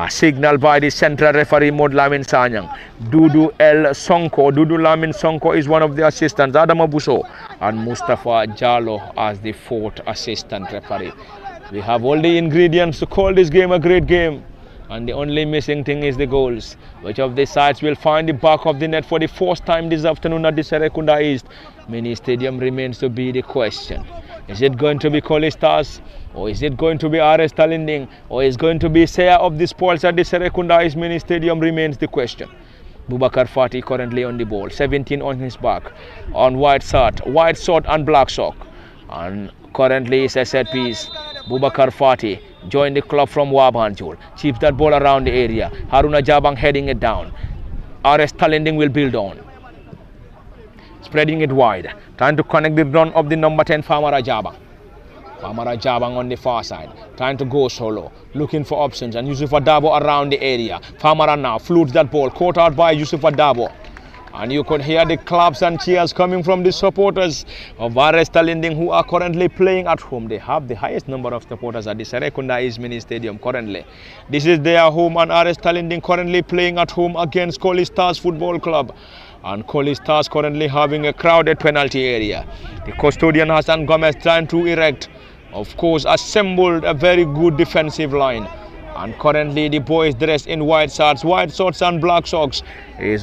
Signaled by the central referee Modlamin Sanyang. Dudu Lamin Sonko is one of the assistants, Adam Abuso, and Mustafa Jallo as the 4th assistant referee. We have all the ingredients to call this game a great game, and the only missing thing is the goals. Which of the sides will find the back of the net for the 4th time this afternoon at the Serekunda East Mini Stadium remains to be the question. Is it going to be Colley Stars, Or is it going to be RS Tallinding? Or is it going to be share of the spoils at the Serekunda East Mini Stadium remains the question. Bubakar Fati currently on the ball, 17 on his back, on white shirt and black sock. And currently is a set piece. Bubakar Fati joined the club from Wabanjul. Chips that ball around the area. Haruna Jabang heading it down. RS Tallinding will build on. Spreading it wide. Trying to connect the run of the number 10 Famara Jabang. Famara Jabang on the far side. Trying to go solo. Looking for options. And Yusuf Adabo around the area. Famara now flutes that ball. Caught out by Yusuf Adabo. And you could hear the claps and cheers coming from the supporters of RS Tallinding, who are currently playing at home. They have the highest number of supporters at the Serekunda East Mini Stadium currently. This is their home, and RS Tallinding currently playing at home against Colley Stars Football Club. And Colley Stars currently having a crowded penalty area. The custodian Hassan Gomez trying to erect, of course, assembled a very good defensive line. And currently the boys dressed in white shorts and black socks is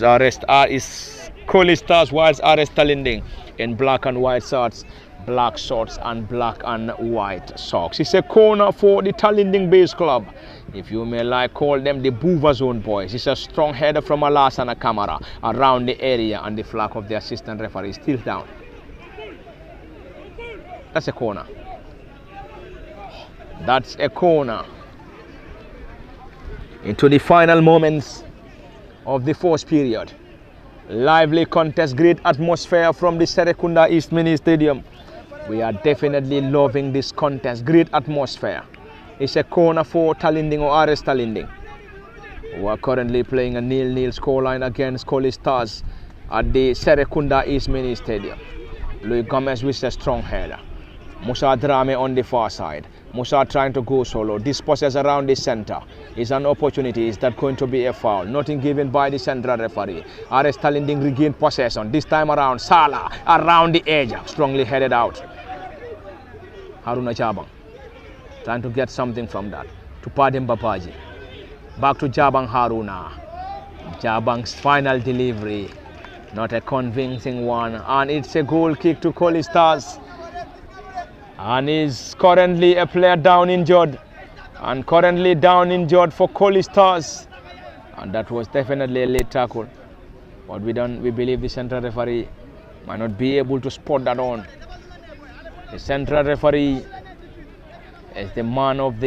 Colley Stars, whilst RS Tallinding in black and white shorts, black shorts and black and white socks. It's a corner for the Tallinding base club, if you may like call them the Buva Zone boys. It's a strong header from Alassana Kamara around the area, and the flag of the assistant referee is still down. That's a corner. That's a corner. Into the final moments of the fourth period. Lively contest, great atmosphere from the Serekunda East Mini Stadium. We are definitely loving this contest, great atmosphere. It's a corner for Tallinding or RS Tallinding, who are currently playing a 0-0 scoreline against Colley Stars at the Serekunda East Mini Stadium. Louis Gomez with a strong header. Musa Drame on the far side. Musa trying to go solo. Dispossess around the center. Is an opportunity. Is that going to be a foul? Nothing given by the central referee. RS Tallinding regained possession. This time around, Salah around the edge. Strongly headed out. Haruna Jabang trying to get something from that. To Padim Babaji. Back to Jabang Haruna. Jabang's final delivery. Not a convincing one. And it's a goal kick to Colley Stars. And is currently a player down injured. And currently down injured for Colley Stars. And that was definitely a late tackle. But we believe the central referee might not be able to spot that on. The central referee is the man of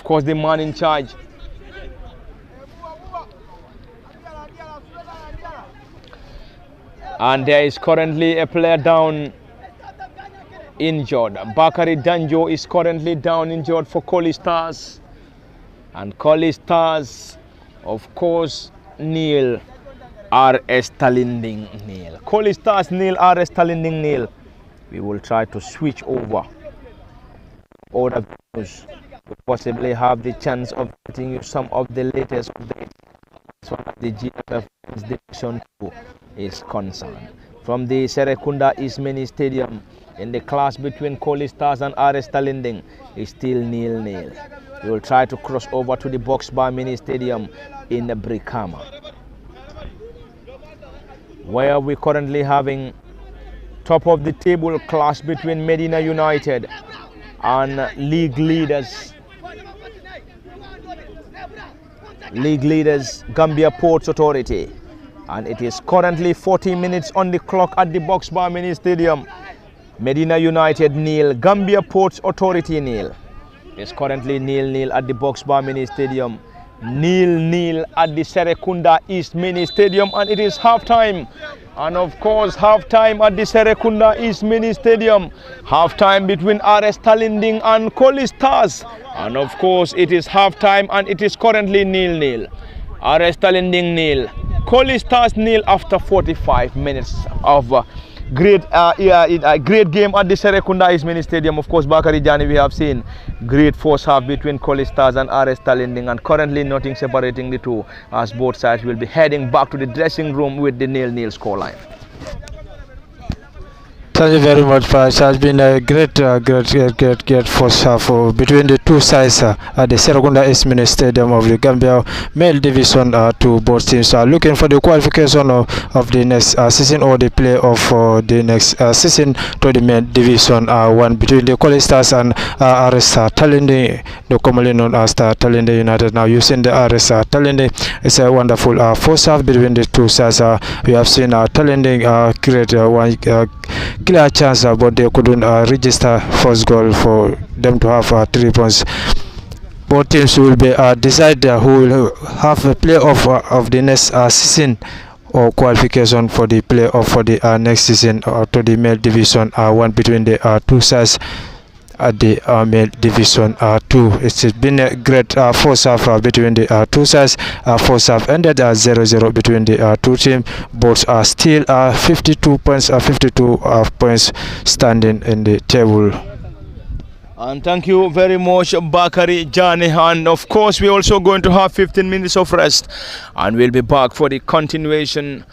course, the man in charge. And there is currently a player down injured. Bakari Danjo is currently down injured for Colley Stars. And Colley Stars, of course, nil. RS Tallinding nil. Colley Stars nil, RS Tallinding nil. We will try to switch over other videos to possibly have the chance of getting you some of the latest updates as far as the GFF Division 2 is concerned. From the Serekunda East Mini Stadium, in the clash between Colley Stars and RS Tallinding is still 0-0. We will try to cross over to the Box Bar Mini Stadium in the Brikama, where we're currently having top of the table clash between Medina United and league leaders Gambia Ports Authority. And it is currently 40 minutes on the clock at the Box Bar Mini Stadium. Medina United nil, Gambia Ports Authority nil. It's currently 0-0 at the Box Bar Mini Stadium. 0-0 at the Serekunda East Mini Stadium, and it is half-time. And of course, half-time at the Serekunda East Mini Stadium. Half-time between RS Tallinding and Colley Stars. And of course, it is half-time, and it is currently 0-0. RS Tallinding nil, Colley Stars nil after 45 minutes of great game at the Serekunda East Mini Stadium. Of course, Bakari Jani, we have seen great first half between Colley Stars and RS Tallinding, and currently nothing separating the two, as both sides will be heading back to the dressing room with the 0-0 scoreline. Thank you very much, Pash. It has been a great first half between the two sides at the Serekunda East Mini Stadium of the Gambia Male Division 2. Both teams are looking for the qualification of the next season or the play of the next season to the Male Division 1 between the Colley Stars and RS Tallinding, the commonly known as Tallinding United. Now using the RS Tallinding, it's a wonderful first half between the two sides. We have seen Tallinding create one clear chance, but they couldn't register first goal for them to have 3 points. Both teams will be decide who will have a playoff of the next season or qualification for the playoff for the next season to the Male Division 1 between the two sides at the Male Division 2. It's been a great first half between the two sides. First half ended 0-0 between the two teams. Both are still 52 points standing in the table. And thank you very much, Bakari Jani. And of course, we're also going to have 15 minutes of rest, and we'll be back for the continuation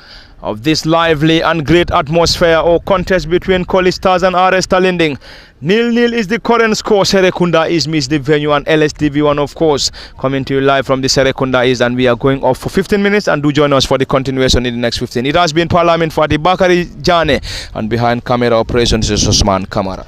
of this lively and great atmosphere or contest between Colley Stars and RS Tallinding. 0-0 is the current score. Serekunda East meets the venue, and LSTV1 of course coming to you live from the Serekunda East, and we are going off for 15 minutes, and do join us for the continuation in the next 15. It has been Parliament Fati Bakari Jane, and behind camera operations is Osman Kamara.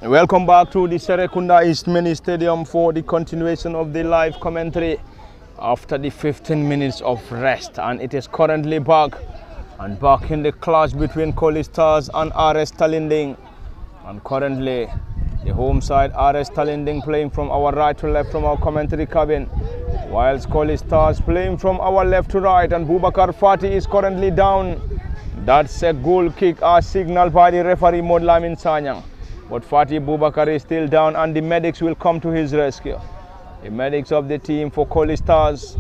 Welcome back to the Serekunda East Mini Stadium for the continuation of the live commentary after the 15 minutes of rest, and it is currently back in the clash between Colley Stars and RS Tallinding, and currently the home side RS Tallinding playing from our right to left from our commentary cabin, whilst Colley Stars playing from our left to right, and Bubakar Fati is currently down. That's a goal kick as signaled by the referee Modlamin Sanyang. But Fatih Bubakar is still down, and the medics will come to his rescue. The medics of the team for Colley Stars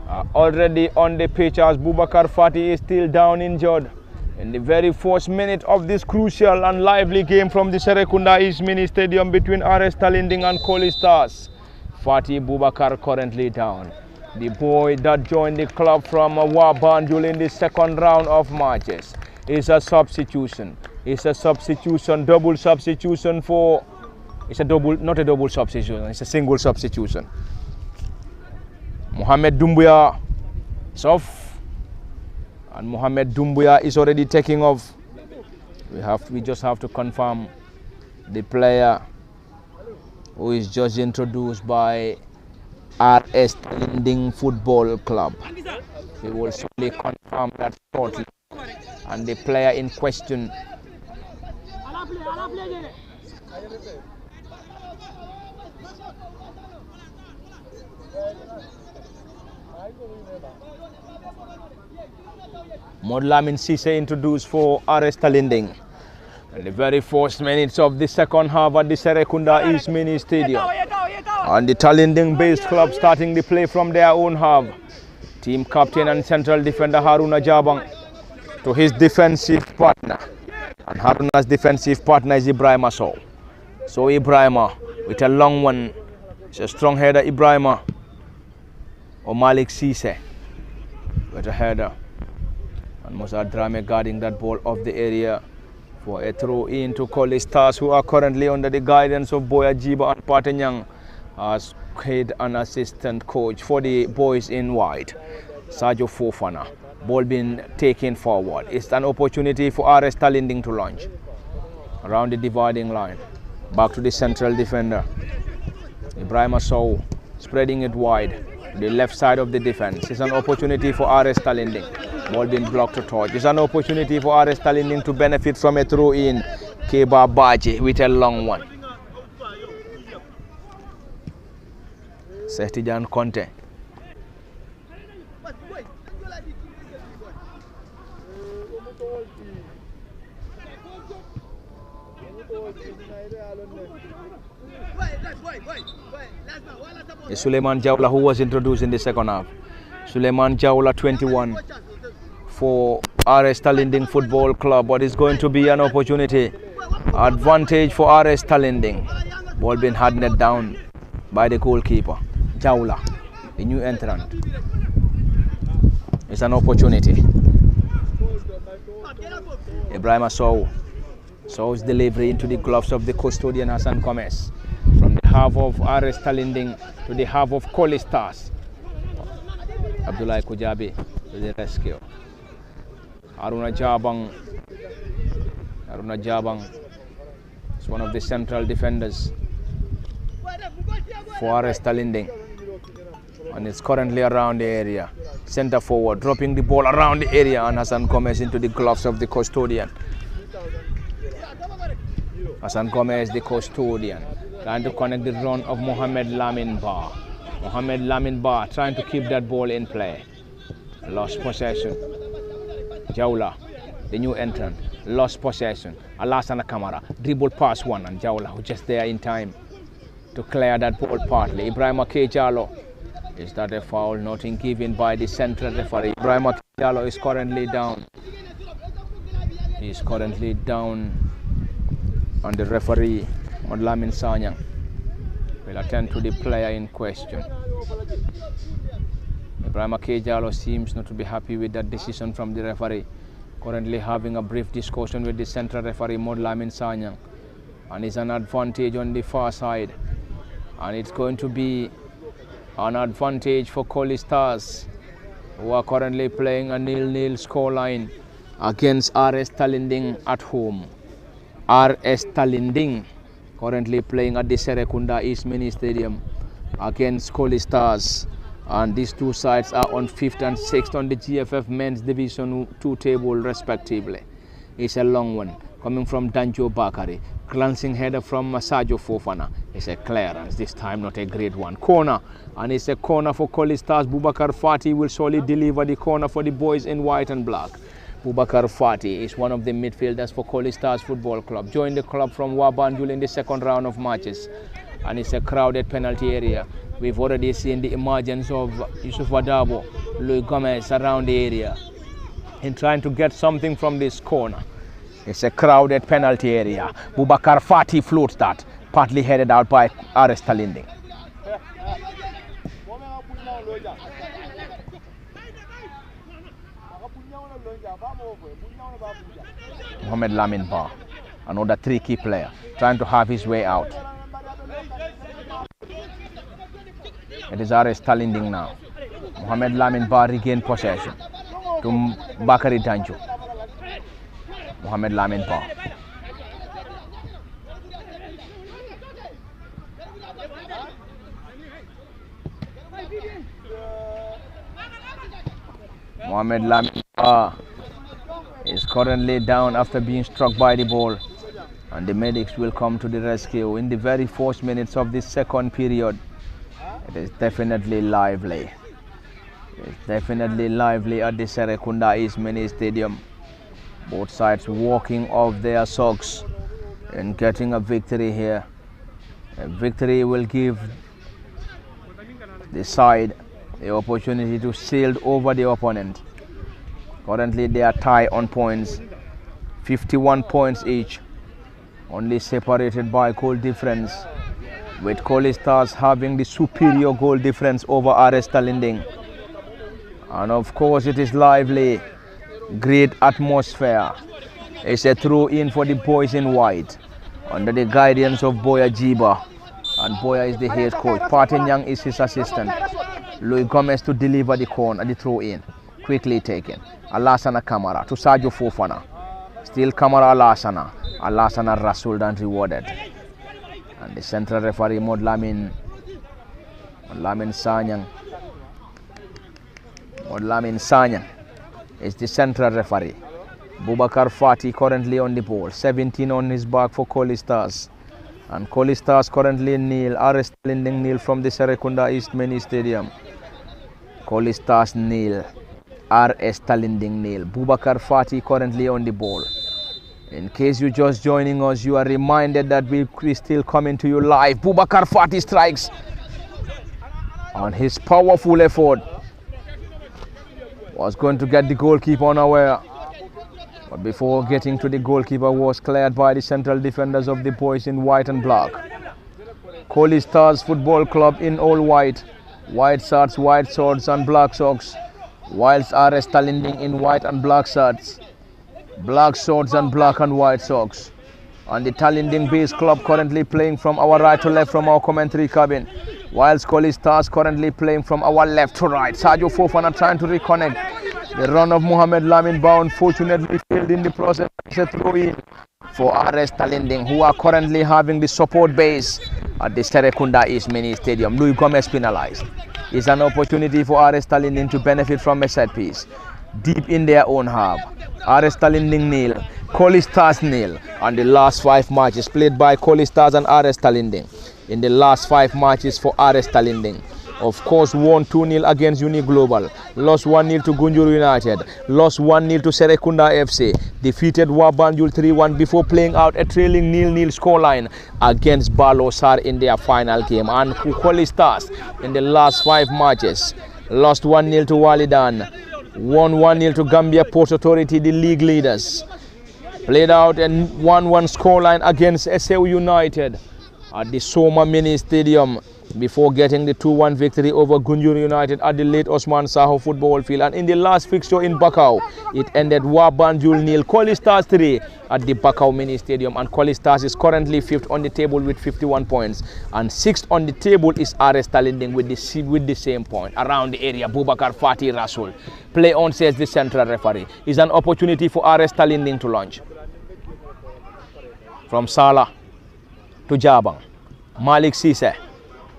are already on the pitch as Bubakar Fatih is still down injured. In the very first minute of this crucial and lively game from the Serekunda East Mini Stadium between RS Tallinding and Colley Stars, Fatih Bubakar currently down. The boy that joined the club from Wabanjul in the second round of matches is a substitution. It's a substitution, double substitution for, not a double substitution, it's a single substitution. Mohamed Doumbouya is off, and Mohamed Doumbouya is already taking off. We just have to confirm the player who is just introduced by RS Tallinding Football Club. We will certainly confirm that shortly, and the player in question Modlamin Sise introduced for RS Tallinding. In the very first minutes of the second half at the Serekunda East Mini Stadium, and the Tallinding based club starting the play from their own half. Team captain and central defender Haruna Jabang to his defensive partner, and Haruna's defensive partner is Ibrahima Sow. So Ibrahima with a long one, it's a strong header. Ibrahima or Malik Sise with a header, and Musa Drame guarding that ball off the area for a throw in to Colley Stars, who are currently under the guidance of Boya Jiba and Patenyang as head and assistant coach for the boys in white, Sergio Fofana. Ball being taken forward. It's an opportunity for RS Tallinding to launch around the dividing line. Back to the central defender. Ibrahima Sow spreading it wide to the left side of the defense. It's an opportunity for RS Tallinding. Ball being blocked to touch. It's an opportunity for RS Tallinding to benefit from a throw in. Keba Baji with a long one. Sehtijan Conte. Suleiman Jawla, who was introduced in the second half. Suleiman Jawla, 21, for RS Tallinding Football Club. But it's going to be an opportunity, advantage for RS Tallinding. Ball being handed down by the goalkeeper. Jawla, the new entrant. It's an opportunity. Ibrahima Sow's delivery into the gloves of the custodian Hassan Gomez. From the half of RS Tallinding to the half of Colley Stars. Abdullah Kujabi to the rescue. Haruna Jabang is one of the central defenders for RS Tallinding, and it's currently around the area. Center forward, dropping the ball around the area, and Hassan Gomez into the gloves of the custodian. Hassan Gomez, the custodian, trying to connect the run of Mohamed Lamin Ba. Mohamed Lamin Ba trying to keep that ball in play. Lost possession. Jawla, the new entrant, lost possession. Alassana Kamara, dribble past one, and Jawla, who just there in time to clear that ball partly. Ibrahima Kejalo. Is that a foul? Nothing given by the central referee. Ibrahima Kejalo is currently down. He is currently down, and the referee, Modlamin Sanyang, will attend to the player in question. Ibrahima Kejalo seems not to be happy with that decision from the referee. Currently having a brief discussion with the central referee, Modlamin Sanyang, and it's an advantage on the far side. And it's going to be an advantage for Colley Stars, who are currently playing a 0-0 scoreline against RS Tallinding at home. RS Tallinding currently playing at the Serekunda East Mini Stadium against Colley Stars, and these two sides are on 5th and 6th on the GFF Men's Division 2 table respectively. It's a long one coming from Danjo Bakari, glancing header from Sajo Fofana. It's a clearance, this time not a great one. Corner, and it's a corner for Colley Stars. Bubakar Fati will surely deliver the corner for the boys in white and black. Bubakar Fati is one of the midfielders for Colley Stars Football Club. Joined the club from Wabanjul in the second round of matches, and it's a crowded penalty area. We've already seen the emergence of Yusuf Adabo, Louis Gomez around the area in trying to get something from this corner. It's a crowded penalty area. Bubakar Fati floats that, partly headed out by RS Tallinding. Mohamed Lamin Ba, another tricky player, trying to have his way out. It is RS Tallinding now. Mohamed Lamin Ba regained possession to Bakari Danjo. Mohamed Lamin Ba. Mohamed Lamin Ba is currently down after being struck by the ball, and the medics will come to the rescue in the very first minutes of this second period. It is definitely lively. It's definitely lively at the Serekunda East Mini Stadium. Both sides walking off their socks and getting a victory here. A victory will give the side the opportunity to shield over the opponent. Currently they are tied on points, 51 points each, only separated by goal difference, with Colley Stars having the superior goal difference over RS Tallinding. And of course it is lively, great atmosphere. It's a throw in for the boys in white under the guidance of Boya Jiba, and Boya is the head coach. Partin Young is his assistant. Louis Gomez to deliver the corner, the throw in, quickly taken. Alassana Kamara to Sajo Fofana. Still Kamara Alassana Rasul and rewarded. And the central referee Modlamin Sanyang. Modlamin Sanyang is the central referee. Bubakar Fati currently on the ball, 17 on his back for Colley Stars. And Colley Stars currently nil, RS Tallinding nil from the Serekunda East Mini Stadium. Colley Stars nil, RS Tallinding nil. Bubakar Fati currently on the ball. In case you're just joining us, you are reminded that we're still coming to you live. Bubakar Fati strikes on his powerful effort. Was going to get the goalkeeper unaware, but before getting to the goalkeeper was cleared by the central defenders of the boys in white and black. Colley Stars Football Club in all white, white shirts, white shorts and black socks, whilst RS Tallinding in white and black shirts, black shorts and black and white socks. And the Tallinding Base Club currently playing from our right to left from our commentary cabin, whilst Colley Stars currently playing from our left to right. Sajo Fofana trying to reconnect. The run of Mohamed Lamin Ba unfortunately failed in the process. It's a throw in for RS Tallinding, who are currently having the support base at the Serekunda East Mini Stadium. Louis Gomez penalized. It's an opportunity for RS Tallinding to benefit from a set piece deep in their own half. RS Tallinding nil, Colley Stars nil, and the last 5 matches played by Colley Stars and RS Tallinding. In the last 5 matches for RS Tallinding, of course, won 2-0 against Uni Global, lost 1-0 to Gunjur United, lost 1-0 to Serekunda FC, defeated Wabanjul 3-1 before playing out a trailing 0-0 scoreline against Balosar in their final game. And Colley Stars in the last 5 matches lost 1-0 to Walidan, won 1-0 to Gambia Port Authority, the league leaders, played out a 1-1 scoreline against SAU United at the Soma Mini Stadium before getting the 2-1 victory over Gunjur United at the late Osman Saho football field. And in the last fixture in Bakau, it ended Wabanjul 0, Colley Stars 3 at the Bakau Mini Stadium. And Colley Stars is currently 5th on the table with 51 points. And 6th on the table is RS Tallinding with the same point. Around the area, Bubakar Fatih Rasul. Play on, says the central referee. Is an opportunity for RS Tallinding to launch. From Salah to Jabang. Malik Sise.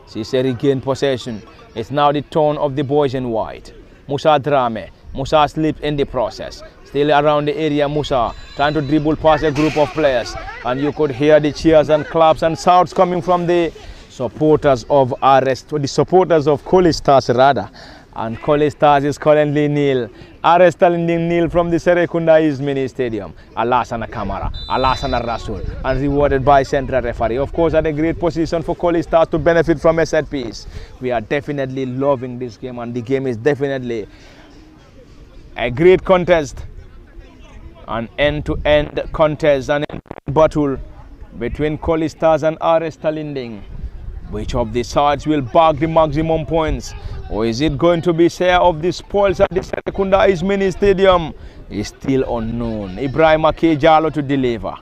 Sise regained possession. It's now the turn of the boys in white. Musa Drame. Musa slipped in the process. Still around the area, Musa trying to dribble past a group of players. And you could hear the cheers and claps and shouts coming from the supporters of RS, the supporters of Colley Stars rather. And Colley Stars is currently 0. RS Tallinding 0 from the Serekunda East Mini Stadium. Alassana Kamara, Alassana Rasul, and rewarded by central referee. Of course, at a great position for Colley Stars to benefit from a set piece. We are definitely loving this game, and the game is definitely a great contest. An end-to-end contest, an end-to-end battle between Colley Stars and RS Tallinding. Which of the sides will bag the maximum points? Or is it going to be share of the spoils at the Serekunda East Mini Stadium? Is still unknown. Ibrahima K. Jalo to deliver.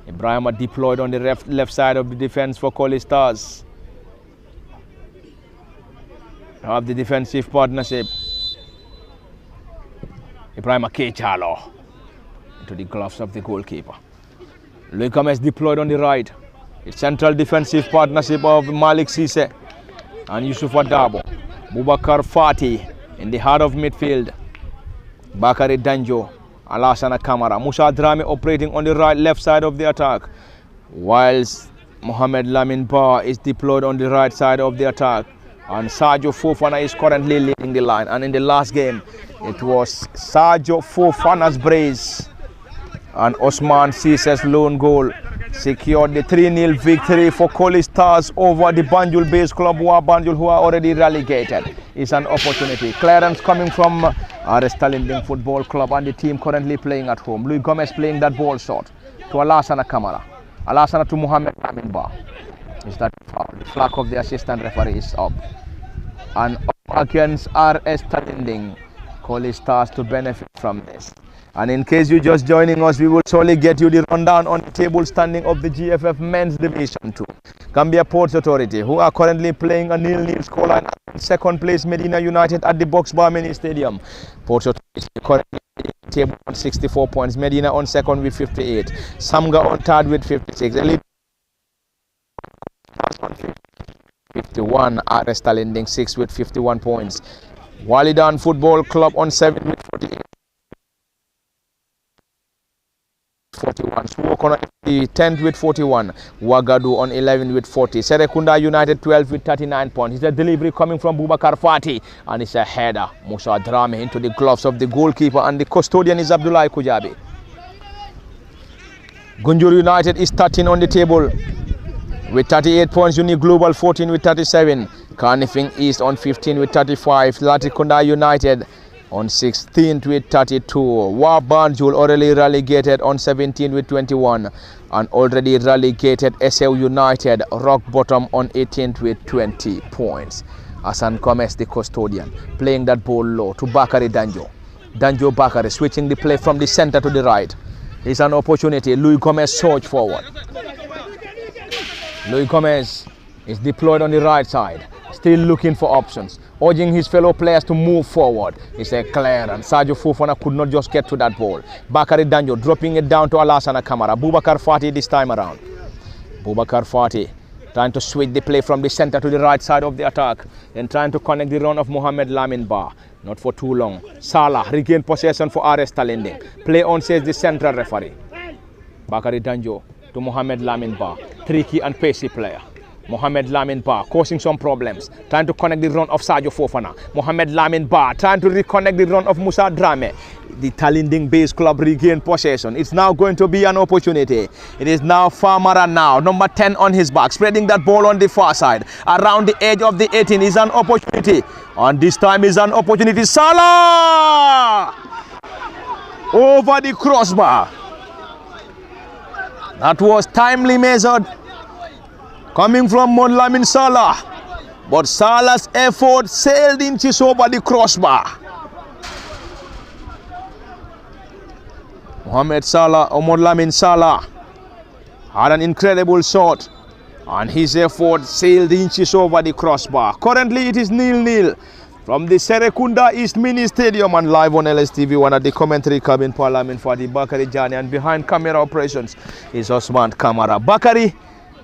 Ibrahima deployed on the left side of the defense for Colley Stars. Have the defensive partnership. Ibrahima K. Jalo into the gloves of the goalkeeper. Louis Gomez deployed on the right. It's central defensive partnership of Malik Sise and Yusuf Adabo. Bubakar Fatih in the heart of midfield. Bakari Danjo, Alassana Kamara. Musa Drame operating on the left side of the attack. Whilst Mohamed Lamin Ba is deployed on the right side of the attack. And Sadio Fofana is currently leading the line. And in the last game, it was Sadio Fofana's brace and Osman Sise's lone goal secured the 3-0 victory for Colley Stars over the Banjul base club Banjul, who are already relegated. It's an opportunity. Clearance coming from RS Tallinding Football Club and the team currently playing at home. Louis Gomez playing that ball short to Alassana Kamara. Alassana to Mohamed Lamin Ba. Is that foul? The flag of the assistant referee is up. And up against RS Tallinding. Colley Stars to benefit from this. And in case you're just joining us, we will surely get you the rundown on the table standing of the GFF Men's Division 2. Gambia Ports Authority, who are currently playing a 0-0 scoreline. Second place, Medina United at the Box Bar Mini Stadium. Ports Authority currently table on 64 points. Medina on second with 58. Samga on third with 56. Elite on 51. RS Tallinding 6 with 51 points. Walidan Football Club on 7 with 48. 41. Swok on the 10th with 41. Wagadu on 11 with 40. Serekunda United 12 with 39 points. It's a delivery coming from Bubakar Fatih and it's a header. Musa Drame into the gloves of the goalkeeper and the custodian is Abdullah Kujabi. Gunjur United is 13 on the table with 38 points. Uni Global 14 with 37. Carnifing East on 15 with 35. Latrikunda United on 16th with 32. Wabanjul already relegated on 17 with 21. And already relegated SL United rock bottom on 18th with 20 points. Hassan Gomez, the custodian, playing that ball low to Bakari Danjo. Danjo Bakari switching the play from the center to the right. It's an opportunity. Louis Gomez surge forward. Louis Gomez is deployed on the right side. Still looking for options, urging his fellow players to move forward. It's a clearance. Sadio Fofana could not just get to that ball. Bakari Danjo dropping it down to Alassana Kamara. Bubakar Fatih this time around. Bubakar Fatih trying to switch the play from the center to the right side of the attack. Then trying to connect the run of Mohamed Lamin Ba. Not for too long. Salah regained possession for RS Tallinding. Play on, says the central referee. Bakari Danjo to Mohamed Lamin Ba. Tricky and pacey player. Mohamed Lamin Ba causing some problems. Trying to connect the run of Sadio Fofana. Mohamed Lamin Ba trying to reconnect the run of Musa Drame. The Tallinding base club regained possession. It's now going to be an opportunity. It is now Farmara now. Number 10 on his back. Spreading that ball on the far side. Around the edge of the 18 is an opportunity. And this time is an opportunity. Salah! Over the crossbar. That was timely measured. Coming from Lamin Salah. But Salah's effort sailed inches over the crossbar. Mohamed Lamin Salah had an incredible shot, and his effort sailed inches over the crossbar. Currently it is 0-0 from the Serekunda East Mini Stadium, and live on LSTV1 at the commentary cabin, Parliament for the Bakari Jani, and behind camera operations is Osman Kamara. Bakari,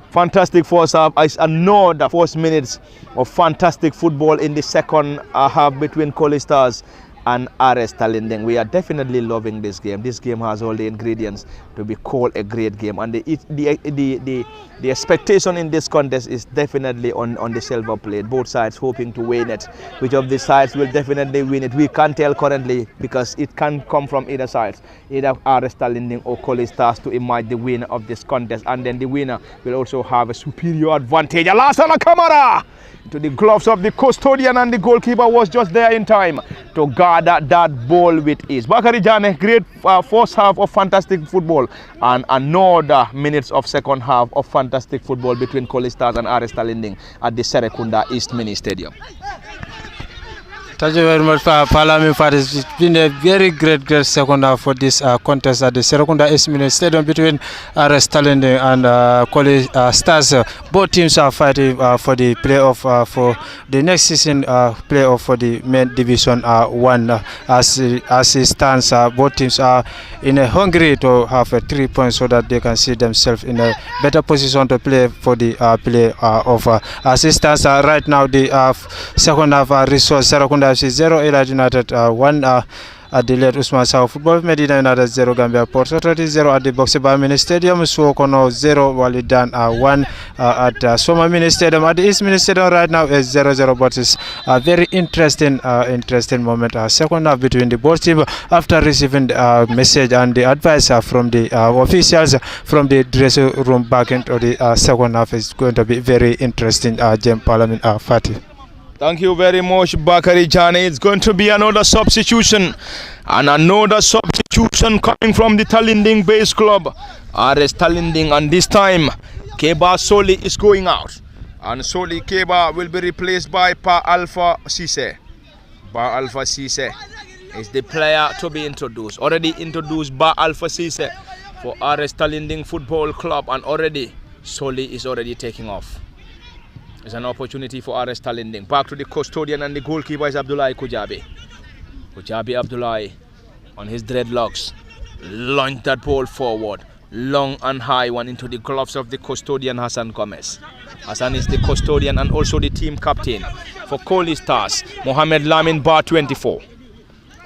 fantastic first half. It's another first minutes of fantastic football in the second half between Colley Stars and RS Tallinding. We are definitely loving this game. This game has all the ingredients to be called a great game, and the expectation in this contest is definitely on the silver plate. Both sides hoping to win it. Which of the sides will definitely win it, we can't tell currently, because it can come from either sides, either RS Tallinding or Colley Stars to emerge the winner of this contest, and then the winner will also have a superior advantage. Alassana Kamara to the gloves of the custodian, and the goalkeeper was just there in time to guard that ball with ease. Bakari Jane, great first half of fantastic football, and another minutes of second half of fantastic football between Colley Stars and RS Tallinding at the Serekunda East Mini Stadium. Thank you very much, Parliament. It's been a very great second half for this contest at the Serekunda East Mini Stadium between RS Tallinding and Colley Stars. Both teams are fighting for the playoff for the next season playoff for the main Division 1. As it stands, both teams are in a hungry to have 3 points so that they can see themselves in a better position to play for the playoff. As it stands right now, the second half result: Serekunda 0, Elad United 1, at the late Usman Sao Football, Medina United 0, Gambia Port Authority 0 at the Boxeba Mini Stadium, Suokono 0, Walidan 1 at Soma Mini Stadium. At the East Mini Stadium right now is 0-0, but it's a very interesting moment. Second half between the both teams after receiving the message and the advice from the officials from the dressing room back into the second half. Is going to be very interesting. Jem Parliament Fatih. Thank you very much, Bakari Jane. It's going to be another substitution, and another substitution coming from the Tallinding base club, RS Tallinding, and this time Keba Soli is going out, and Soli Keba will be replaced by Pa Alpha Cisse. Pa Alpha Cisse is the player to be introduced. Already introduced Ba Alpha Cisse for RS Tallinding Football Club, and already Soli is already taking off. It's an opportunity for RS Tallinding. Back to the custodian, and the goalkeeper is Abdullahi Kujabi. Kujabi Abdullahi on his dreadlocks launched that ball forward, long and high one into the gloves of the custodian Hassan Gomez. Hassan is the custodian and also the team captain for Colley Stars. Mohamed Lamin Bar 24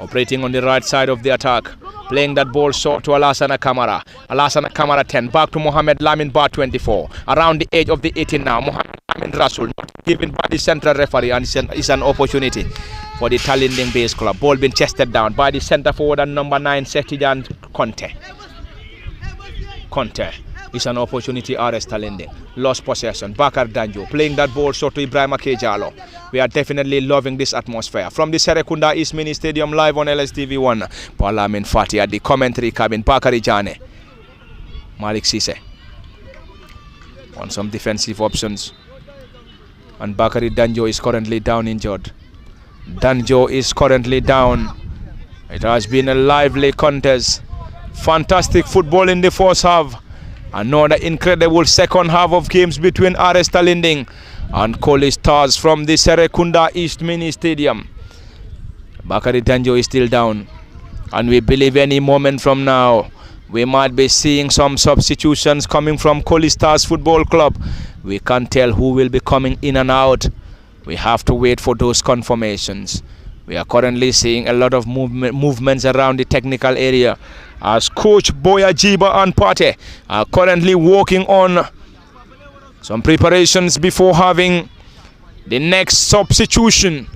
operating on the right side of the attack, playing that ball short to Alassana Kamara. Alassana Kamara 10, back to Mohamed Lamin Bar 24, around the edge of the 18 now. Mohamed Lamin Rasul, not given by the central referee, and it's an opportunity for the Tallinding base club. Ball being chested down by the centre forward and number 9, Setijan Conte. It's an opportunity, RS Tallinding. Lost possession. Bakar Danjo playing that ball short to Ibrahim Akejalo. We are definitely loving this atmosphere. From the Serekunda East Mini Stadium, live on LSTV1, Parliament Fatih at the commentary cabin. Bakari Jane, Malik Cisse on some defensive options. And Bakari Danjo is currently down injured. Danjo is currently down. It has been a lively contest. Fantastic football in the first half. Another incredible second half of games between RS Tallinding and Colley Stars from the Serekunda East Mini Stadium. Bakari Danjo is still down, and we believe any moment from now we might be seeing some substitutions coming from Colley Stars Football Club. We can't tell who will be coming in and out. We have to wait for those confirmations. We are currently seeing a lot of movements around the technical area, as Coach Boya Jiba and Pate are currently working on some preparations before having the next substitution.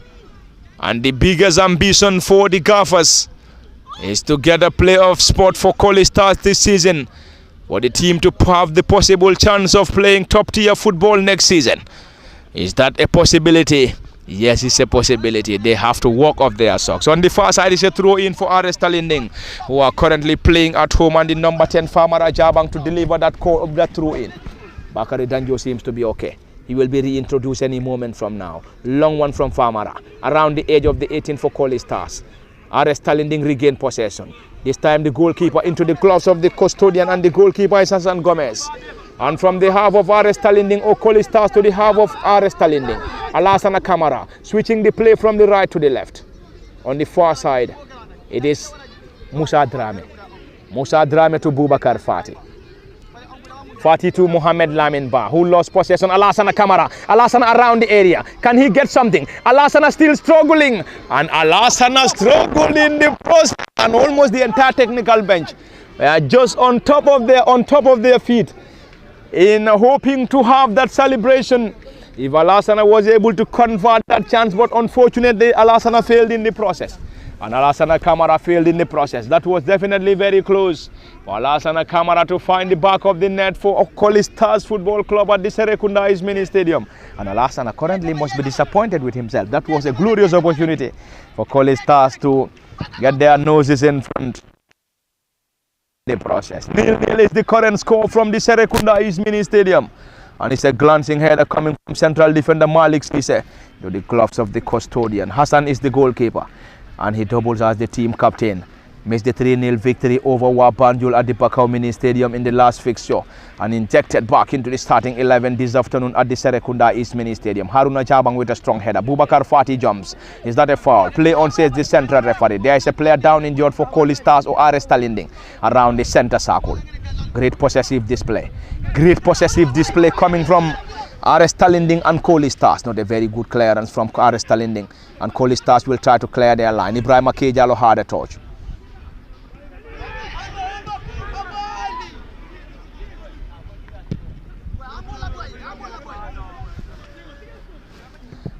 And the biggest ambition for the Gaffers is to get a playoff spot for Colley Stars this season, for the team to have the possible chance of playing top tier football next season. Is that a possibility? Yes, it's a possibility. They have to walk off their socks. On the far side is a throw in for RS Tallinding, who are currently playing at home, and the number 10 Farmer Jabang to deliver that throw in. Bakari Danjo seems to be okay. He will be reintroduced any moment from now. Long one from Famara. Around the edge of the 18 for Colley Stars. RS Tallinding regain possession. This time the goalkeeper into the gloves of the custodian, and the goalkeeper is Hassan Gomez. And from the half of RS Tallinding or Colley Stars to the half of RS Tallinding, Alassana Kamara switching the play from the right to the left. On the far side, it is Musa Drame. Musa Drame to Boubacar Fati. Fati to Mohamed Lamin Ba, who lost possession. Alassana Kamara. Alassana around the area. Can he get something? Alassana still struggling. And Alassana struggled in the process. And almost the entire technical bench just on top of their feet, in hoping to have that celebration if Alassana was able to convert that chance. But unfortunately, Alassana failed in the process. And Alassana Kamara failed in the process. That was definitely very close for Alassana Kamara to find the back of the net for Colley Stars Football Club at the Serekunda East Mini Stadium. And Alassana currently must be disappointed with himself. That was a glorious opportunity for Colley Stars to get their noses in front. The process. 0-0 is the current score from the Serekunda East Mini Stadium. And it's a glancing header coming from central defender Malik Sise to the gloves of the custodian. Hassan is the goalkeeper, and he doubles as the team captain. Missed the 3-0 victory over Wabanjul at the Bakau Mini Stadium in the last fixture, and injected back into the starting 11 this afternoon at the Serekunda East Mini Stadium. Haruna Jabang with a strong header. Boubacar Fati jumps. Is that a foul? Play on, says the central referee. There is a player down injured for Colley Stars or RS Tallinding around the center circle. Great possessive display. Great possessive display coming from RS Tallinding and Colley Stars. Not a very good clearance from RS Tallinding, and Colley Stars will try to clear their line. Ibrahim Akejalo had a touch.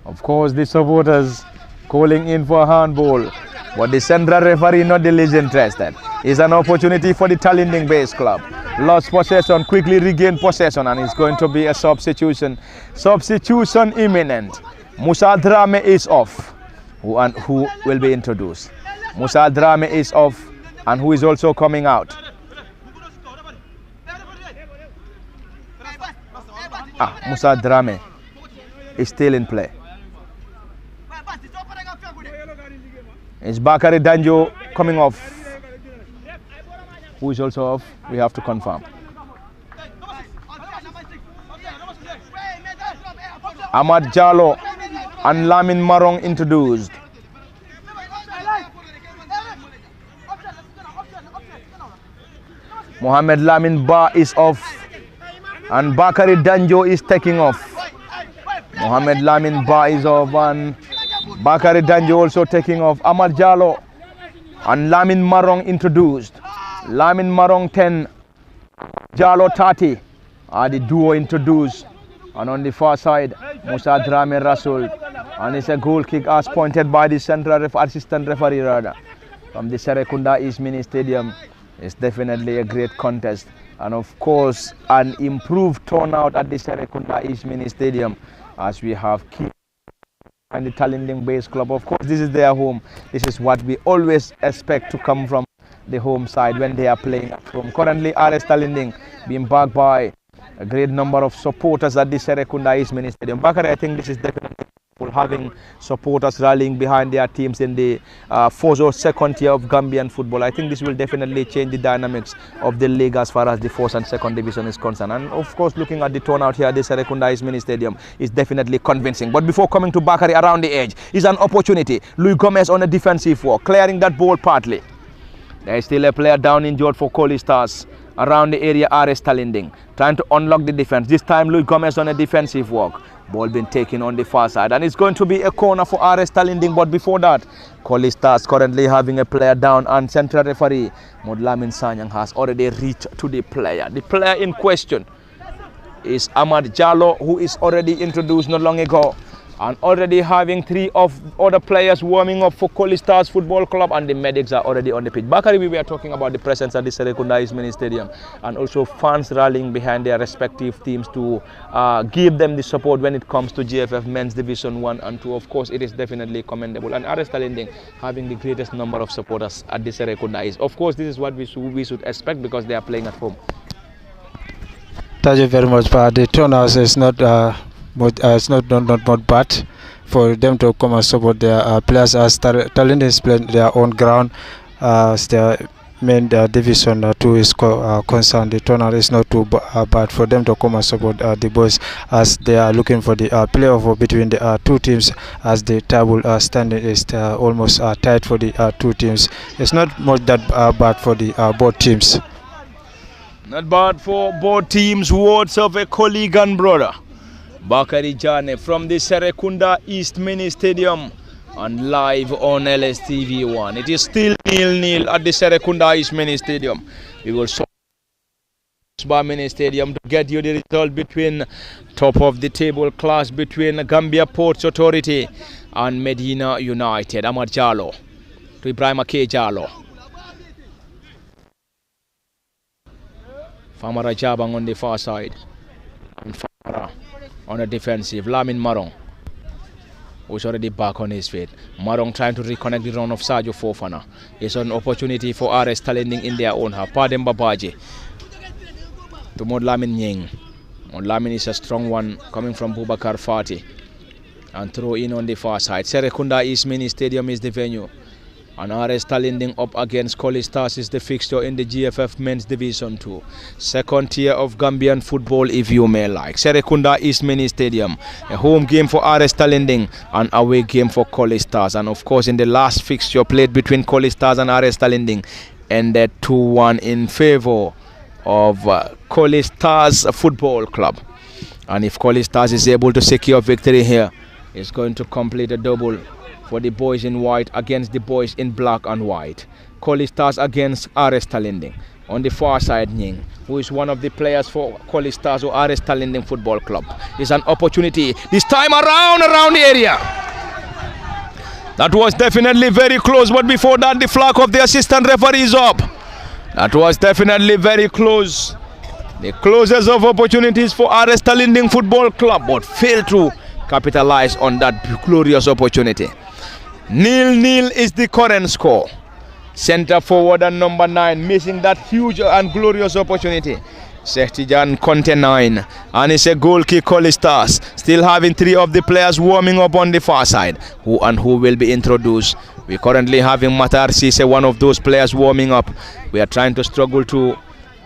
Of course, the supporters calling in for a handball, but the central referee not disinterested. It's an opportunity for the Tallinding base club. Lost possession, quickly regained possession, and it's going to be a substitution. Substitution imminent. Musa Drame is off, who will be introduced. Musa Drame is off, and who is also coming out. Musa Drame is still in play. It's Bakari Danjo coming off. Who is also off? We have to confirm. Ahmad Jalo and Lamin Marong introduced. Mohamed Lamin Ba is off, and Bakari Danjo is taking off. Mohamed Lamin Ba is off, and Bakari Danjo also taking off. Ahmad Jalo and Lamin Marong introduced. Lamin Marong 10, Jalo 30 are the duo introduced. And on the far side, Musa Drame Rasul. And it's a goal kick as pointed by the central assistant referee from the Serekunda East Mini Stadium. It's definitely a great contest. And of course, an improved turnout at the Serekunda East Mini Stadium, as we have key and the Tallinding base club. Of course, this is their home. This is what we always expect to come from the home side when they are playing at home. Currently, RS Tallinding being backed by a great number of supporters at the Serekunda East Mini Stadium. Bakari, I think this is definitely having supporters rallying behind their teams in the first or second tier of Gambian football. I think this will definitely change the dynamics of the league as far as the first and second division is concerned. And of course, looking at the turnout here at the Serekunda East Mini Stadium is definitely convincing. But before coming to Bakari around the edge is an opportunity. Luis Gomez on a defensive work, clearing that ball partly. There is still a player down injured for Colley Stars around the area. RS Tallinding trying to unlock the defense. This time Luis Gomez on a defensive walk. Ball being taken on the far side, and it's going to be a corner for RS Tallinding. But before that, Colley Stars currently having a player down, and central referee Modlamin Sanyang has already reached to the player. The player in question is Ahmad Jalo, who is already introduced not long ago, and already having 3 of other players warming up for Colley Stars Football Club, and the medics are already on the pitch. Bakari, we were talking about the presence at the Serekunda East Mini Stadium, and also fans rallying behind their respective teams to give them the support when it comes to GFF Men's Division 1 and 2. Of course, it is definitely commendable, and RS Tallinding having the greatest number of supporters at the Serekunda East. Of course, this is what we should expect because they are playing at home. Thank you very much, but the turnout is not not bad for them to come and support their players as Tallinding is playing their own ground. As their main division 2 is concerned, the tournament is not too bad for them to come and support the boys as they are looking for the playoff between the two teams, as the table standing is almost tight for the two teams. It's not much that bad for the both teams. Not bad for both teams. Words of a colleague and brother, Bakari Jane, from the Serekunda East Mini Stadium and live on LSTV1. It is still 0-0 at the Serekunda East Mini Stadium. We will show Mini Stadium to get you the result between top of the table class between Gambia Ports Authority and Medina United. Ahmad Jallo to Ibrahim K. Jallo. Famara Jabang on the far side and Famara on the defensive. Lamin Marong, who's already back on his feet. Marong trying to reconnect the run of Sadio Fofana. It's an opportunity for RS Tallinding in their own half. Padem Babaji to Mod Lamin Nying. Mod Lamin is a strong one coming from Bubakar Fati. And throw in on the far side. Serekunda East Mini Stadium is the venue. And RS Tallinding up against Colley Stars is the fixture in the GFF Men's Division 2. Second tier of Gambian football, if you may like. Serekunda East Mini Stadium. A home game for RS Tallinding and away game for Colley Stars. And of course in the last fixture played between Colley Stars and RS Tallinding ended 2-1 in favor of Colley Stars Football Club. And if Colley Stars is able to secure victory here, it's going to complete a double for the boys in white against the boys in black and white. Colley Stars against RS Tallinding. On the far side, Nying, who is one of the players for Colley Stars or RS Tallinding Football Club, is an opportunity this time around the area. That was definitely very close, but before that the flag of the assistant referee is up. That was definitely very close. The closest of opportunities for RS Tallinding Football Club, but failed to capitalize on that glorious opportunity. 0-0 is the current score. Center forward and number 9 missing that huge and glorious opportunity. Sehtijan Conte 9, and it's a goal kick. Colley Stars still having 3 of the players warming up on the far side. Who will be introduced? We currently having Matar Sise, one of those players warming up. We are trying to struggle to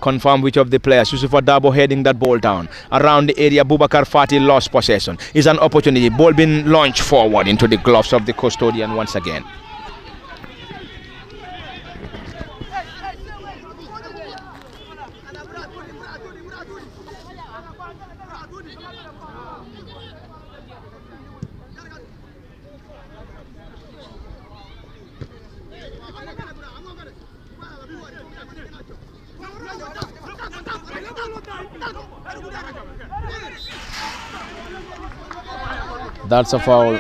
confirm which of the players. Yusuf Adabo heading that ball down around the area. Bubakar Fati lost possession. Is an opportunity. Ball being launched forward into the gloves of the custodian once again. That's a foul.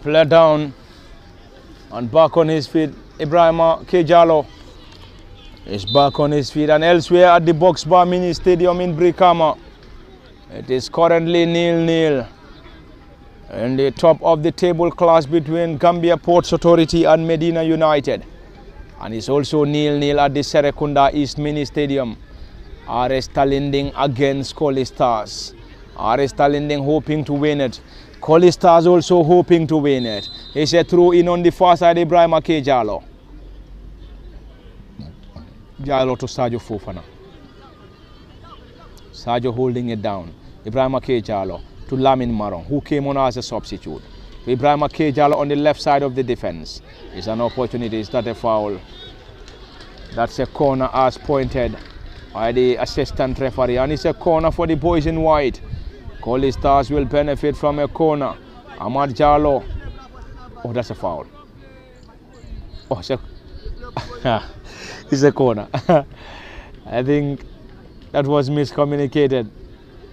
Player down and back on his feet. Ibrahim K. Jallo is back on his feet, and elsewhere at the Box Bar Mini Stadium in Brikama, it is currently 0-0 in the top of the table class between Gambia Ports Authority and Medina United, and it's also 0-0 at the Serekunda East Mini Stadium. RS Tallinding against Colley Stars. RS Tallinding hoping to win it. Colley Stars also hoping to win it. It's a throw in on the far side. Ibrahim K. Jallo. Jallow to Sadio Fofana. Sadio holding it down. Ibrahima K. Jallow to Lamin Maron, who came on as a substitute. Ibrahima K. Jallow on the left side of the defense. It's an opportunity. Is that a foul? That's a corner as pointed by the assistant referee, and it's a corner for the boys in white. Colley Stars will benefit from a corner. Ahmad Jallow. Oh, that's a foul. Oh, it's a corner. I think that was miscommunicated.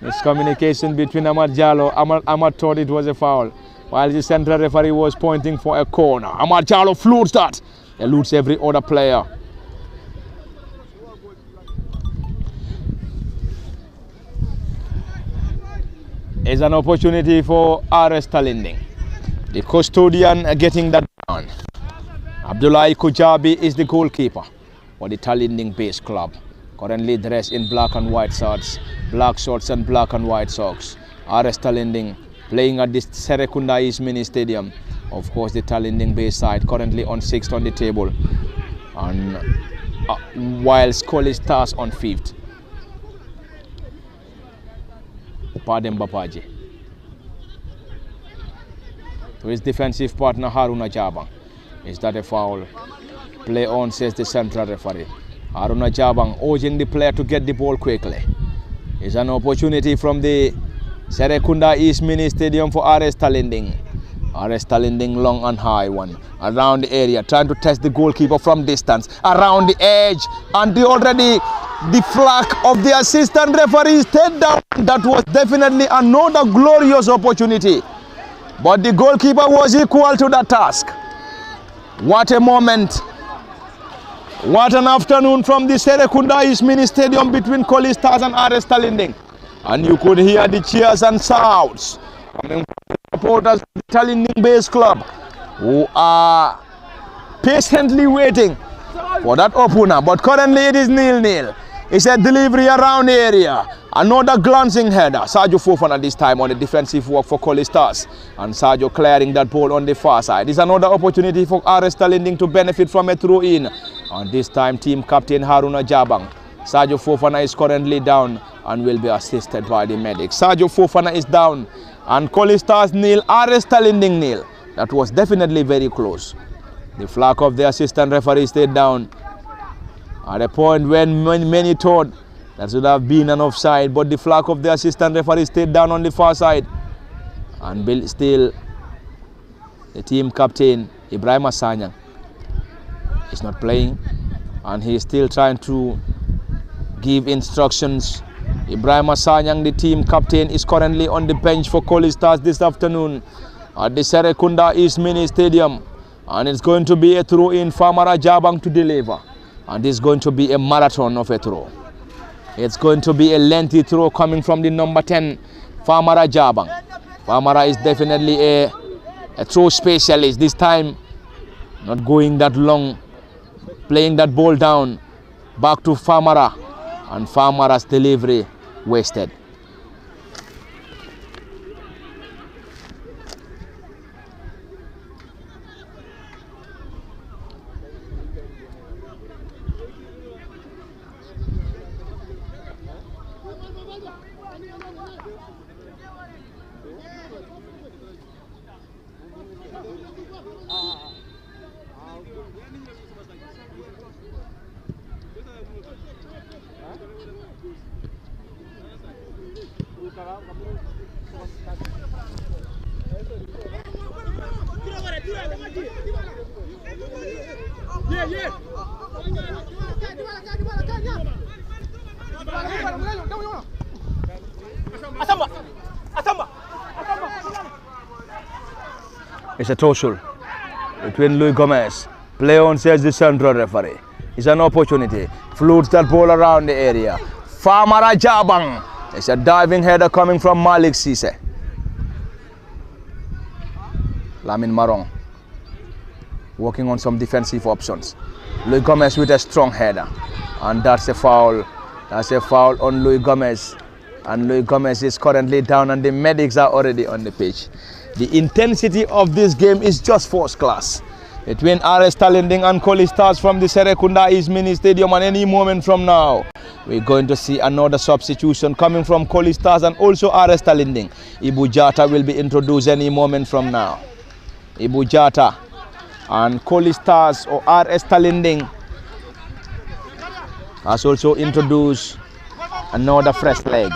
Miscommunication between Ahmad Jallow. Ahmad thought it was a foul, while the central referee was pointing for a corner. Ahmad Jallow floats that. Eludes every other player. It's an opportunity for RS Tallinding. The custodian getting that down. Abdullahi Kujabi is the goalkeeper for the Tallinding base club. Currently dressed in black and white shorts, black shorts and black and white socks. RS Tallinding playing at the Serekunda East Mini Stadium. Of course, the Tallinding base side currently on 6th on the table, and whilst Colley Stars on 5th. Padem Bapaji. To his defensive partner Haruna Jabang. Is that a foul? Play on, says the central referee. Haruna Jabang urging the player to get the ball quickly. It's an opportunity from the Serekunda East Mini Stadium for RS Tallinding. RS Tallinding long and high one. Around the area, trying to test the goalkeeper from distance. Around the edge. And the flag of the assistant referee stayed down. That was definitely another glorious opportunity. But the goalkeeper was equal to the task. What a moment. What an afternoon from the Serekunda East Mini Stadium between Colley Stars and RS Tallinding. And you could hear the cheers and shouts coming from the supporters of the Tallinding base club, who are patiently waiting for that opener. But currently it is 0-0. It's a delivery around the area. Another glancing header. Sadio Fofana this time on the defensive work for Colley Stars. And Sadio clearing that ball on the far side. It's another opportunity for RS Tallinding to benefit from a throw-in. And this time team captain Haruna Jabang. Sadio Fofana is currently down and will be assisted by the medics. Sadio Fofana is down and Colley Stars 0, RS Tallinding 0. That was definitely very close. The flag of the assistant referee stayed down at a point when many thought that should have been an offside, but the flag of the assistant referee stayed down on the far side. And still, the team captain, Ibrahima Sanyang, is not playing, and he is still trying to give instructions. Ibrahima Sanyang, the team captain, is currently on the bench for Colley Stars this afternoon at the Serekunda East Mini Stadium. And it's going to be a throw in Famara Jabang to deliver. And it's going to be a marathon of a throw. It's going to be a lengthy throw coming from the number 10, Famara Jabang. Famara is definitely a throw specialist. This time, not going that long, playing that ball down, back to Famara. And Famara's delivery wasted. It's a tussle between Luis Gomez. Play on, says the central referee. It's an opportunity. Floats that ball around the area. Famara Jabang. It's a diving header coming from Malik Cisse. Lamin Marong working on some defensive options. Luis Gomez with a strong header. And that's a foul. That's a foul on Luis Gomez. And Luis Gomez is currently down and the medics are already on the pitch. The intensity of this game is just first class. between RS Tallinding and Colley Stars from the Serekunda East Mini Stadium, and any moment from now we're going to see another substitution coming from Colley Stars and also RS Tallinding. Ibu Jata will be introduced any moment from now. Ibu Jata and Colley Stars or RS Tallinding has also introduced another fresh leg.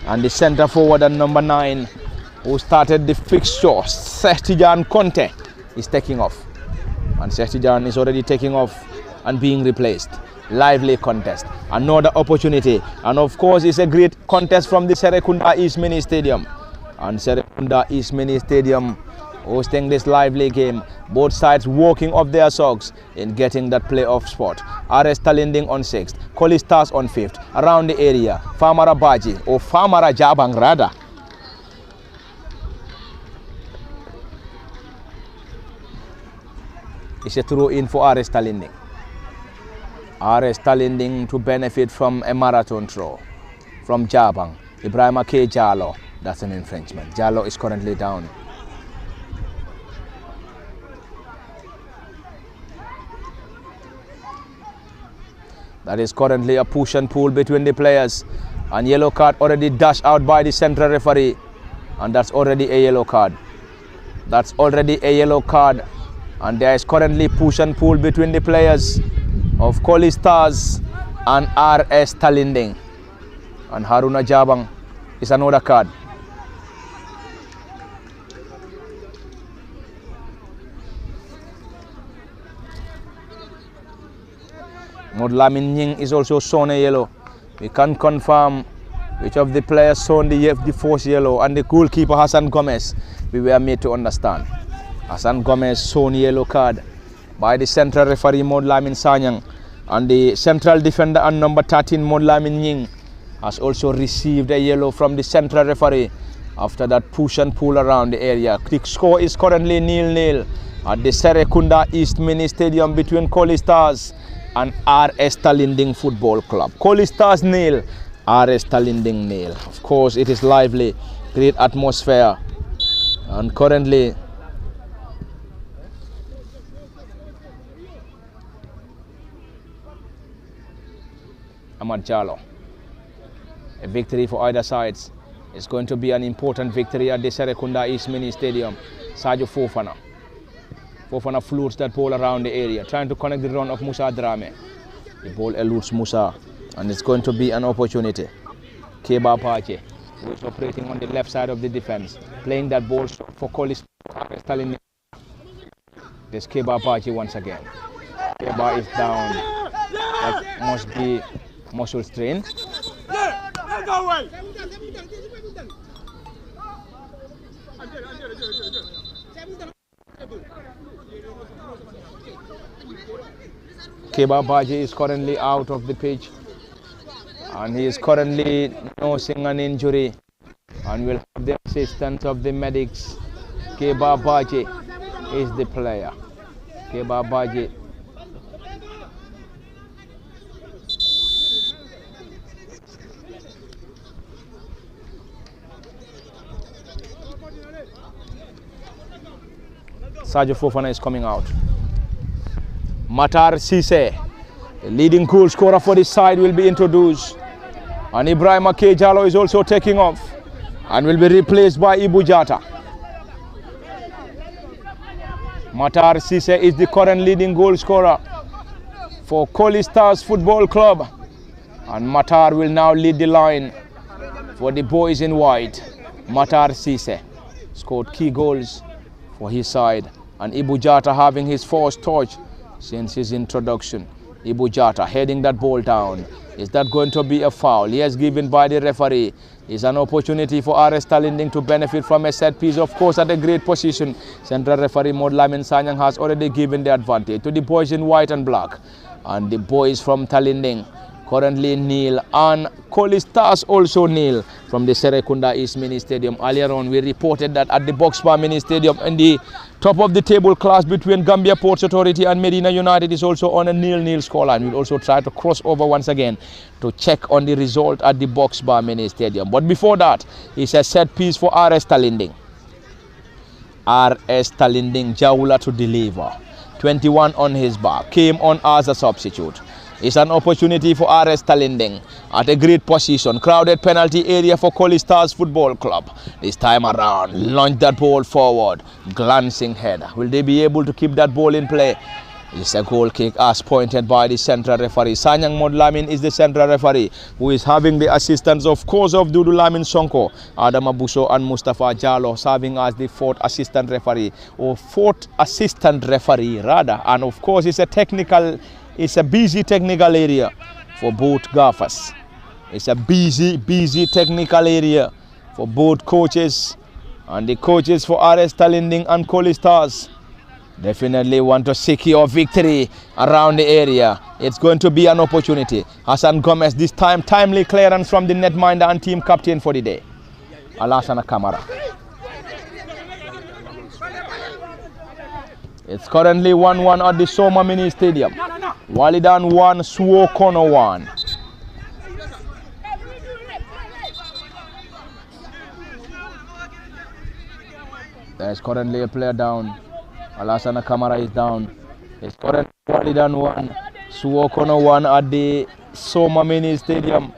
And the centre forward and number 9 who started the fixture, Sehtijan Conte, is taking off. And Sehtijan is already taking off and being replaced. Lively contest, another opportunity, and of course it's a great contest from the Serekunda East Mini Stadium. And Serekunda East Mini Stadium hosting this lively game, both sides walking off their socks in getting that playoff spot. RS Tallinding on 6th, Colley Stars on 5th. Around the area, Famara Baji or Famara Jabang rather. It's a throw in for RS Tallinding. RS Tallinding to benefit from a marathon throw from Jabang. Ibrahima K. Jallo. That's an infringement. Jallo is currently down. That is currently a push and pull between the players. And yellow card already dashed out by the central referee. And that's already a yellow card. That's already a yellow card. And there is currently push and pull between the players of Colley Stars and RS Tallinding. And Haruna Jabang is another card. Modlamin Nying is also shown a yellow. We can't confirm which of the players shown the first yellow, and the goalkeeper Hassan Gomez, we were made to understand. Hassan Gomez shown yellow card by the central referee Modlamin Sanyang, and the central defender and number 13 Modlamin Nying has also received a yellow from the central referee after that push and pull around the area. The score is currently 0-0 at the Serekunda East Mini Stadium between Colley Stars and RS Tallinding Football Club. Colley Stars 0, RS Tallinding 0. Of course, it is lively, great atmosphere, and currently Ahmad Jallo. A victory for either sides. It's going to be an important victory at the Serekunda East Mini Stadium. Sadio Fofana. Fofana floats that ball around the area, trying to connect the run of Musa Drame. The ball eludes Musa, and it's going to be an opportunity. Keba Pache, who is operating on the left side of the defense, playing that ball for Colley Stars. There's Keba Pache once again. Keba is down. That must be muscle strain. Keba Baji is currently out of the pitch, and he is currently nursing an injury, and will have the assistance of the medics. Keba Baji is the player. Keba Baji. Sadio Fofana is coming out. Matar Cisse, the leading goal scorer for this side, will be introduced. And Ibrahima K. Jallo is also taking off and will be replaced by Ibu Jata. Matar Cisse is the current leading goal scorer for Colley Stars Football Club. And Matar will now lead the line for the boys in white. Matar Cisse scored key goals for his side. And Ibu Jata having his first touch since his introduction. Ibu Jata heading that ball down. Is that going to be a foul? Yes, given by the referee. It's an opportunity for RS Tallinding to benefit from a set piece, of course, at a great position. Central referee Modlamin Sanyang has already given the advantage to the boys in white and black. And the boys from Tallinding currently nil, and Colley Stars also nil from the Serekunda East Mini Stadium. Earlier on, we reported that at the Boxbar Mini Stadium, in the top of the table clash between Gambia Ports Authority and Medina United is also on a 0-0 scoreline. We'll also try to cross over once again to check on the result at the Boxbar Mini Stadium. But before that, it's a set piece for RS Tallinding. RS Tallinding, Jawula to deliver. 21 on his back, came on as a substitute. It's an opportunity for RS Tallinding at a great position. Crowded penalty area for Colley Stars Football Club. This time around, launch that ball forward. Glancing header. Will they be able to keep that ball in play? It's a goal kick as pointed by the central referee. Sanyang Modlamin is the central referee, who is having the assistance, of course, of Dudu Lamin Sonko, Adam Abuso and Mustafa Jallo serving as the fourth assistant referee, rather. And of course, it's a busy technical area for both gaffers. It's a busy technical area for both coaches, and the coaches for RS Tallinding and Colley Stars definitely want to secure victory around the area. It's going to be an opportunity. Hassan Gomez, this time timely clearance from the netminder and team captain for the day, Alassana Kamara. It's currently 1-1 at the Soma Mini Stadium. Walidan 1, Suokono 1. There's currently a player down. Alassana Kamara is down. It's currently Walidan 1, Suokono 1 at the Soma Mini Stadium.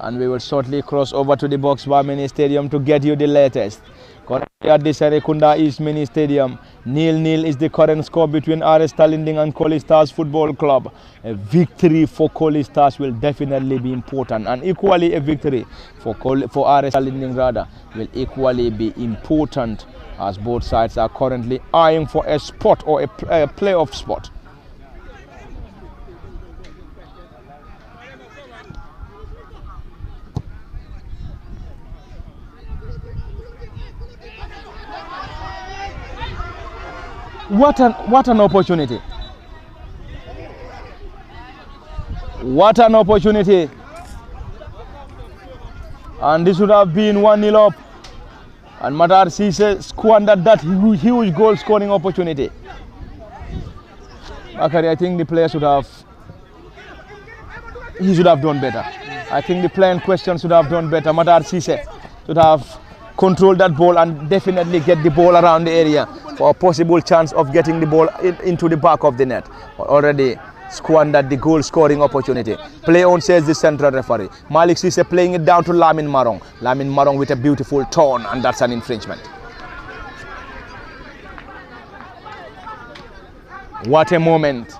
And we will shortly cross over to the Box Bar Mini Stadium to get you the latest. Currently at the Serekunda East Mini Stadium, 0-0 is the current score between RS Tallinding and Colley Stars Football Club. A victory for Colley Stars will definitely be important, and equally a victory for RS Tallinding will equally be important, as both sides are currently eyeing for a spot or a playoff spot. What an opportunity. What an opportunity. And this would have been 1-0 up. And Matar Cisse squandered that huge goal scoring opportunity. Bakari, I think the player should have done better. I think the player in question should have done better. Matar Cisse should have controlled that ball and definitely get the ball around the area for a possible chance of getting the ball into the back of the net. Already squandered the goal scoring opportunity. Play on, says the central referee. Malik Cisse playing it down to Lamin Marong. Lamin Marong with a beautiful turn, and that's an infringement. What a moment.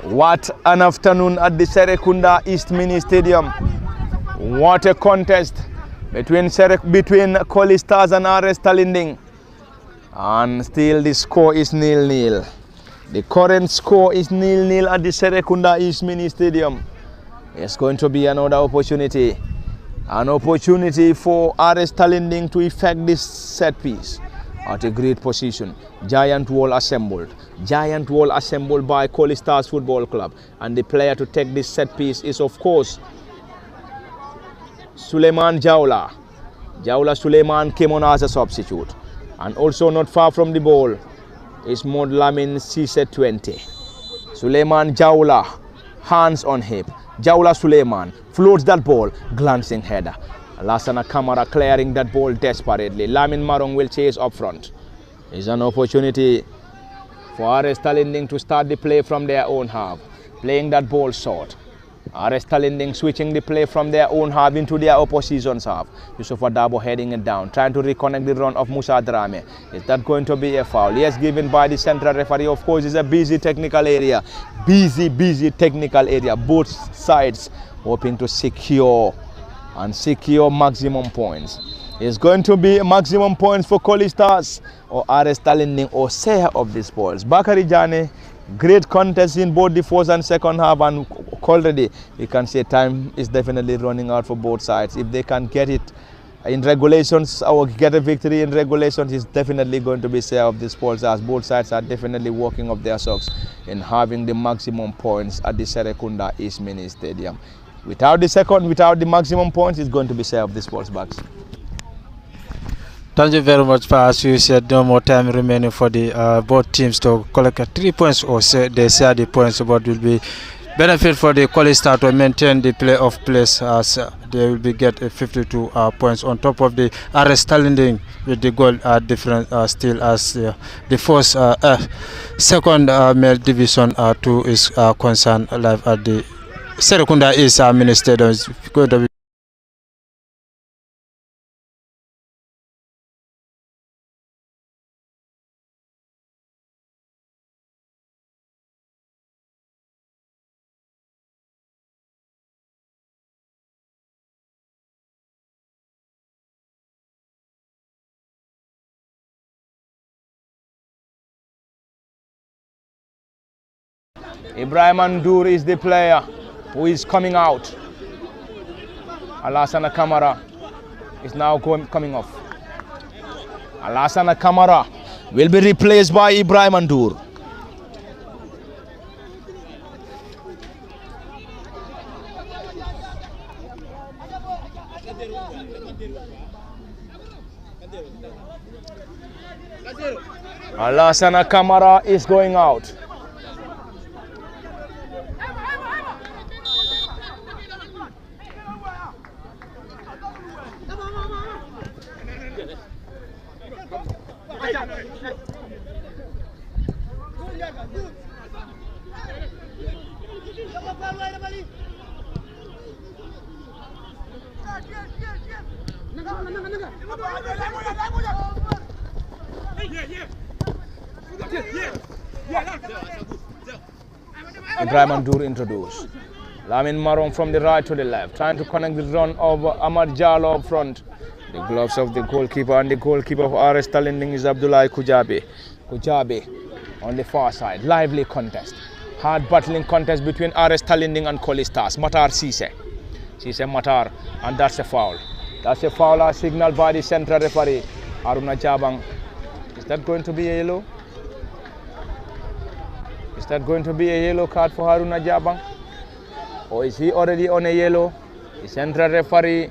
What an afternoon at the Serekunda East Mini Stadium. What a contest between Colley Stars and RS Tallinding. And still the score is 0-0. The current score is 0-0 at the Serekunda East Mini Stadium. It's going to be another opportunity. An opportunity for RS Tallinding to effect this set piece at a great position. Giant wall assembled. Giant wall assembled by Colley Stars Football Club. And the player to take this set piece is, of course, Suleiman Jaula. Jaula Suleiman came on as a substitute. And also not far from the ball is Modlamin Cisse 20. Suleiman Jaula, hands on hip. Jaula Suleiman floats that ball, glancing header. Alassana Kamara clearing that ball desperately. Lamin Marong will chase up front. It's an opportunity for RS Tallinding to start the play from their own half, playing that ball short. RS Tallinding switching the play from their own half into their opposition's half. Yusuf Adabo heading it down, trying to reconnect the run of Musa Drame. Is that going to be a foul? Yes, given by the central referee. Of course, it's a busy technical area. Busy technical area. Both sides hoping to secure maximum points. It's going to be maximum points for Colley Stars or RS Tallinding or share of the spoils. Bakari Jane, great contest in both the first and second half, and already we can say time is definitely running out for both sides. If they can get it in regulations or get a victory in regulations, it's definitely going to be share of the spoils, as both sides are definitely working up their socks in having the maximum points at the Serekunda East Mini Stadium. Without the maximum points, it's going to be share of the spoils bags. Thank you very much, as you said, no more time remaining for the both teams to collect 3 points, or say they share the points, but will be benefit for the Colley Star to maintain the playoff place as they will be get 52 points on top of the RS Tallinding with the goal difference still as the first second male division 2 is concerned live at the Serekunda East Mini Stadium. Is going to be Ibrahim Andour is the player who is coming out. Alassana Kamara is now coming off. Alassana Kamara will be replaced by Ibrahim Andour. Alassana Kamara is going out. Ibrahim Andour introduced. Lamin Maron from the right to the left, trying to connect the run of Ahmad Jallo up front. The gloves of the goalkeeper, and the goalkeeper of RS Tallinding is Abdullah Kujabi. Kujabi on the far side. Lively contest. Hard battling contest between RS Tallinding and Colley Stars. Matar Cisse. Cisse Matar, and that's a foul. That's a foul as signaled by the central referee, Haruna Jabang. Is that going to be a yellow? Is that going to be a yellow card for Haruna Jabang? Or is he already on a yellow? The central referee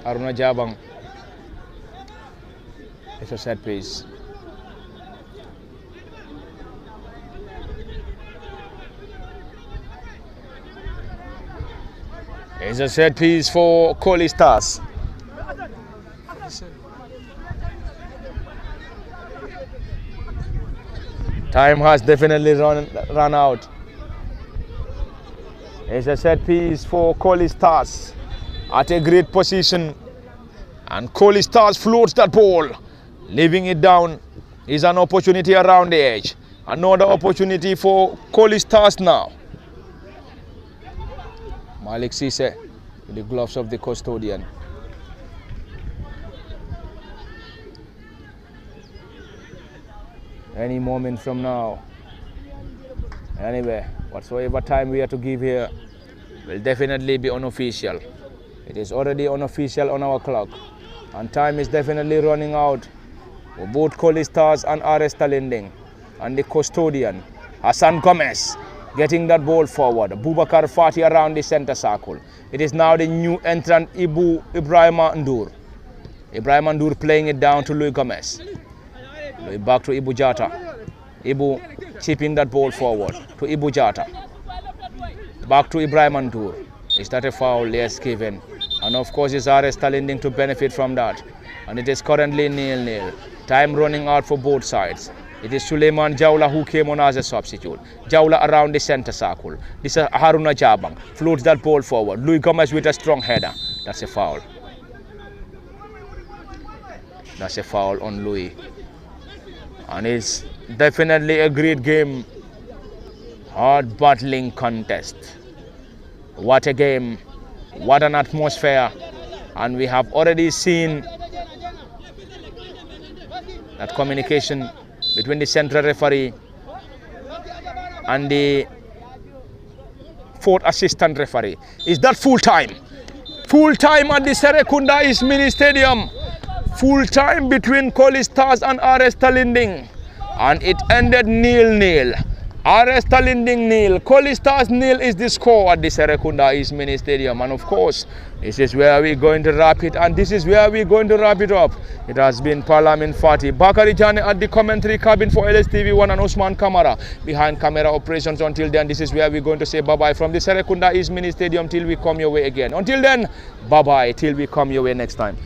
Haruna Jabang. It's a set piece. It's a set piece for Colley Stars. Time has definitely run out. It's a set piece for Colley Stars at a great position, and Colley Stars floats that ball, leaving it down. Is an opportunity around the edge. Another opportunity for Colley Stars now. Malik Cisse with the gloves of the custodian. Any moment from now. Anyway, whatsoever time we are to give here will definitely be unofficial. It is already unofficial on our clock, and time is definitely running out for both Colley Stars and RS Tallinding. And the custodian, Hassan Gomez, getting that ball forward. Bubakar Fati around the center circle. It is now the new entrant Ibrahim Andour. Ibrahim Andour playing it down to Louis Gomez. Louis back to Ibu Jata. Ibu chipping that ball forward to Ibu Jata. Back to Ibrahim Andour. Is that a foul? Yes, given. And of course it's RS Tallinding to benefit from that. And it is currently 0-0. Time running out for both sides. It is Suleiman Jawla who came on as a substitute. Jawla around the center circle. This is Haruna Jabang. Floats that ball forward. Louis Gomez with a strong header. That's a foul. That's a foul on Louis. And it's definitely a great game. Hard battling contest. What a game. What an atmosphere. And we have already seen that communication between the central referee and the fourth assistant referee. Is that full time? Full time at the Serekunda East Mini Stadium. Full time between Colley Stars and RS Tallinding. And it ended 0-0. RS Tallinding nil, Colley Stars nil is the score at the Serekunda East Mini Stadium. And of course, this is where we're going to wrap it, and this is where we're going to wrap it up. It has been Parliament Fati, Bakari Jane at the commentary cabin for LSTV1 and Usman Kamara behind camera operations. Until then, this is where we're going to say bye-bye from the Serekunda East Mini Stadium till we come your way again. Until then, bye-bye till we come your way next time.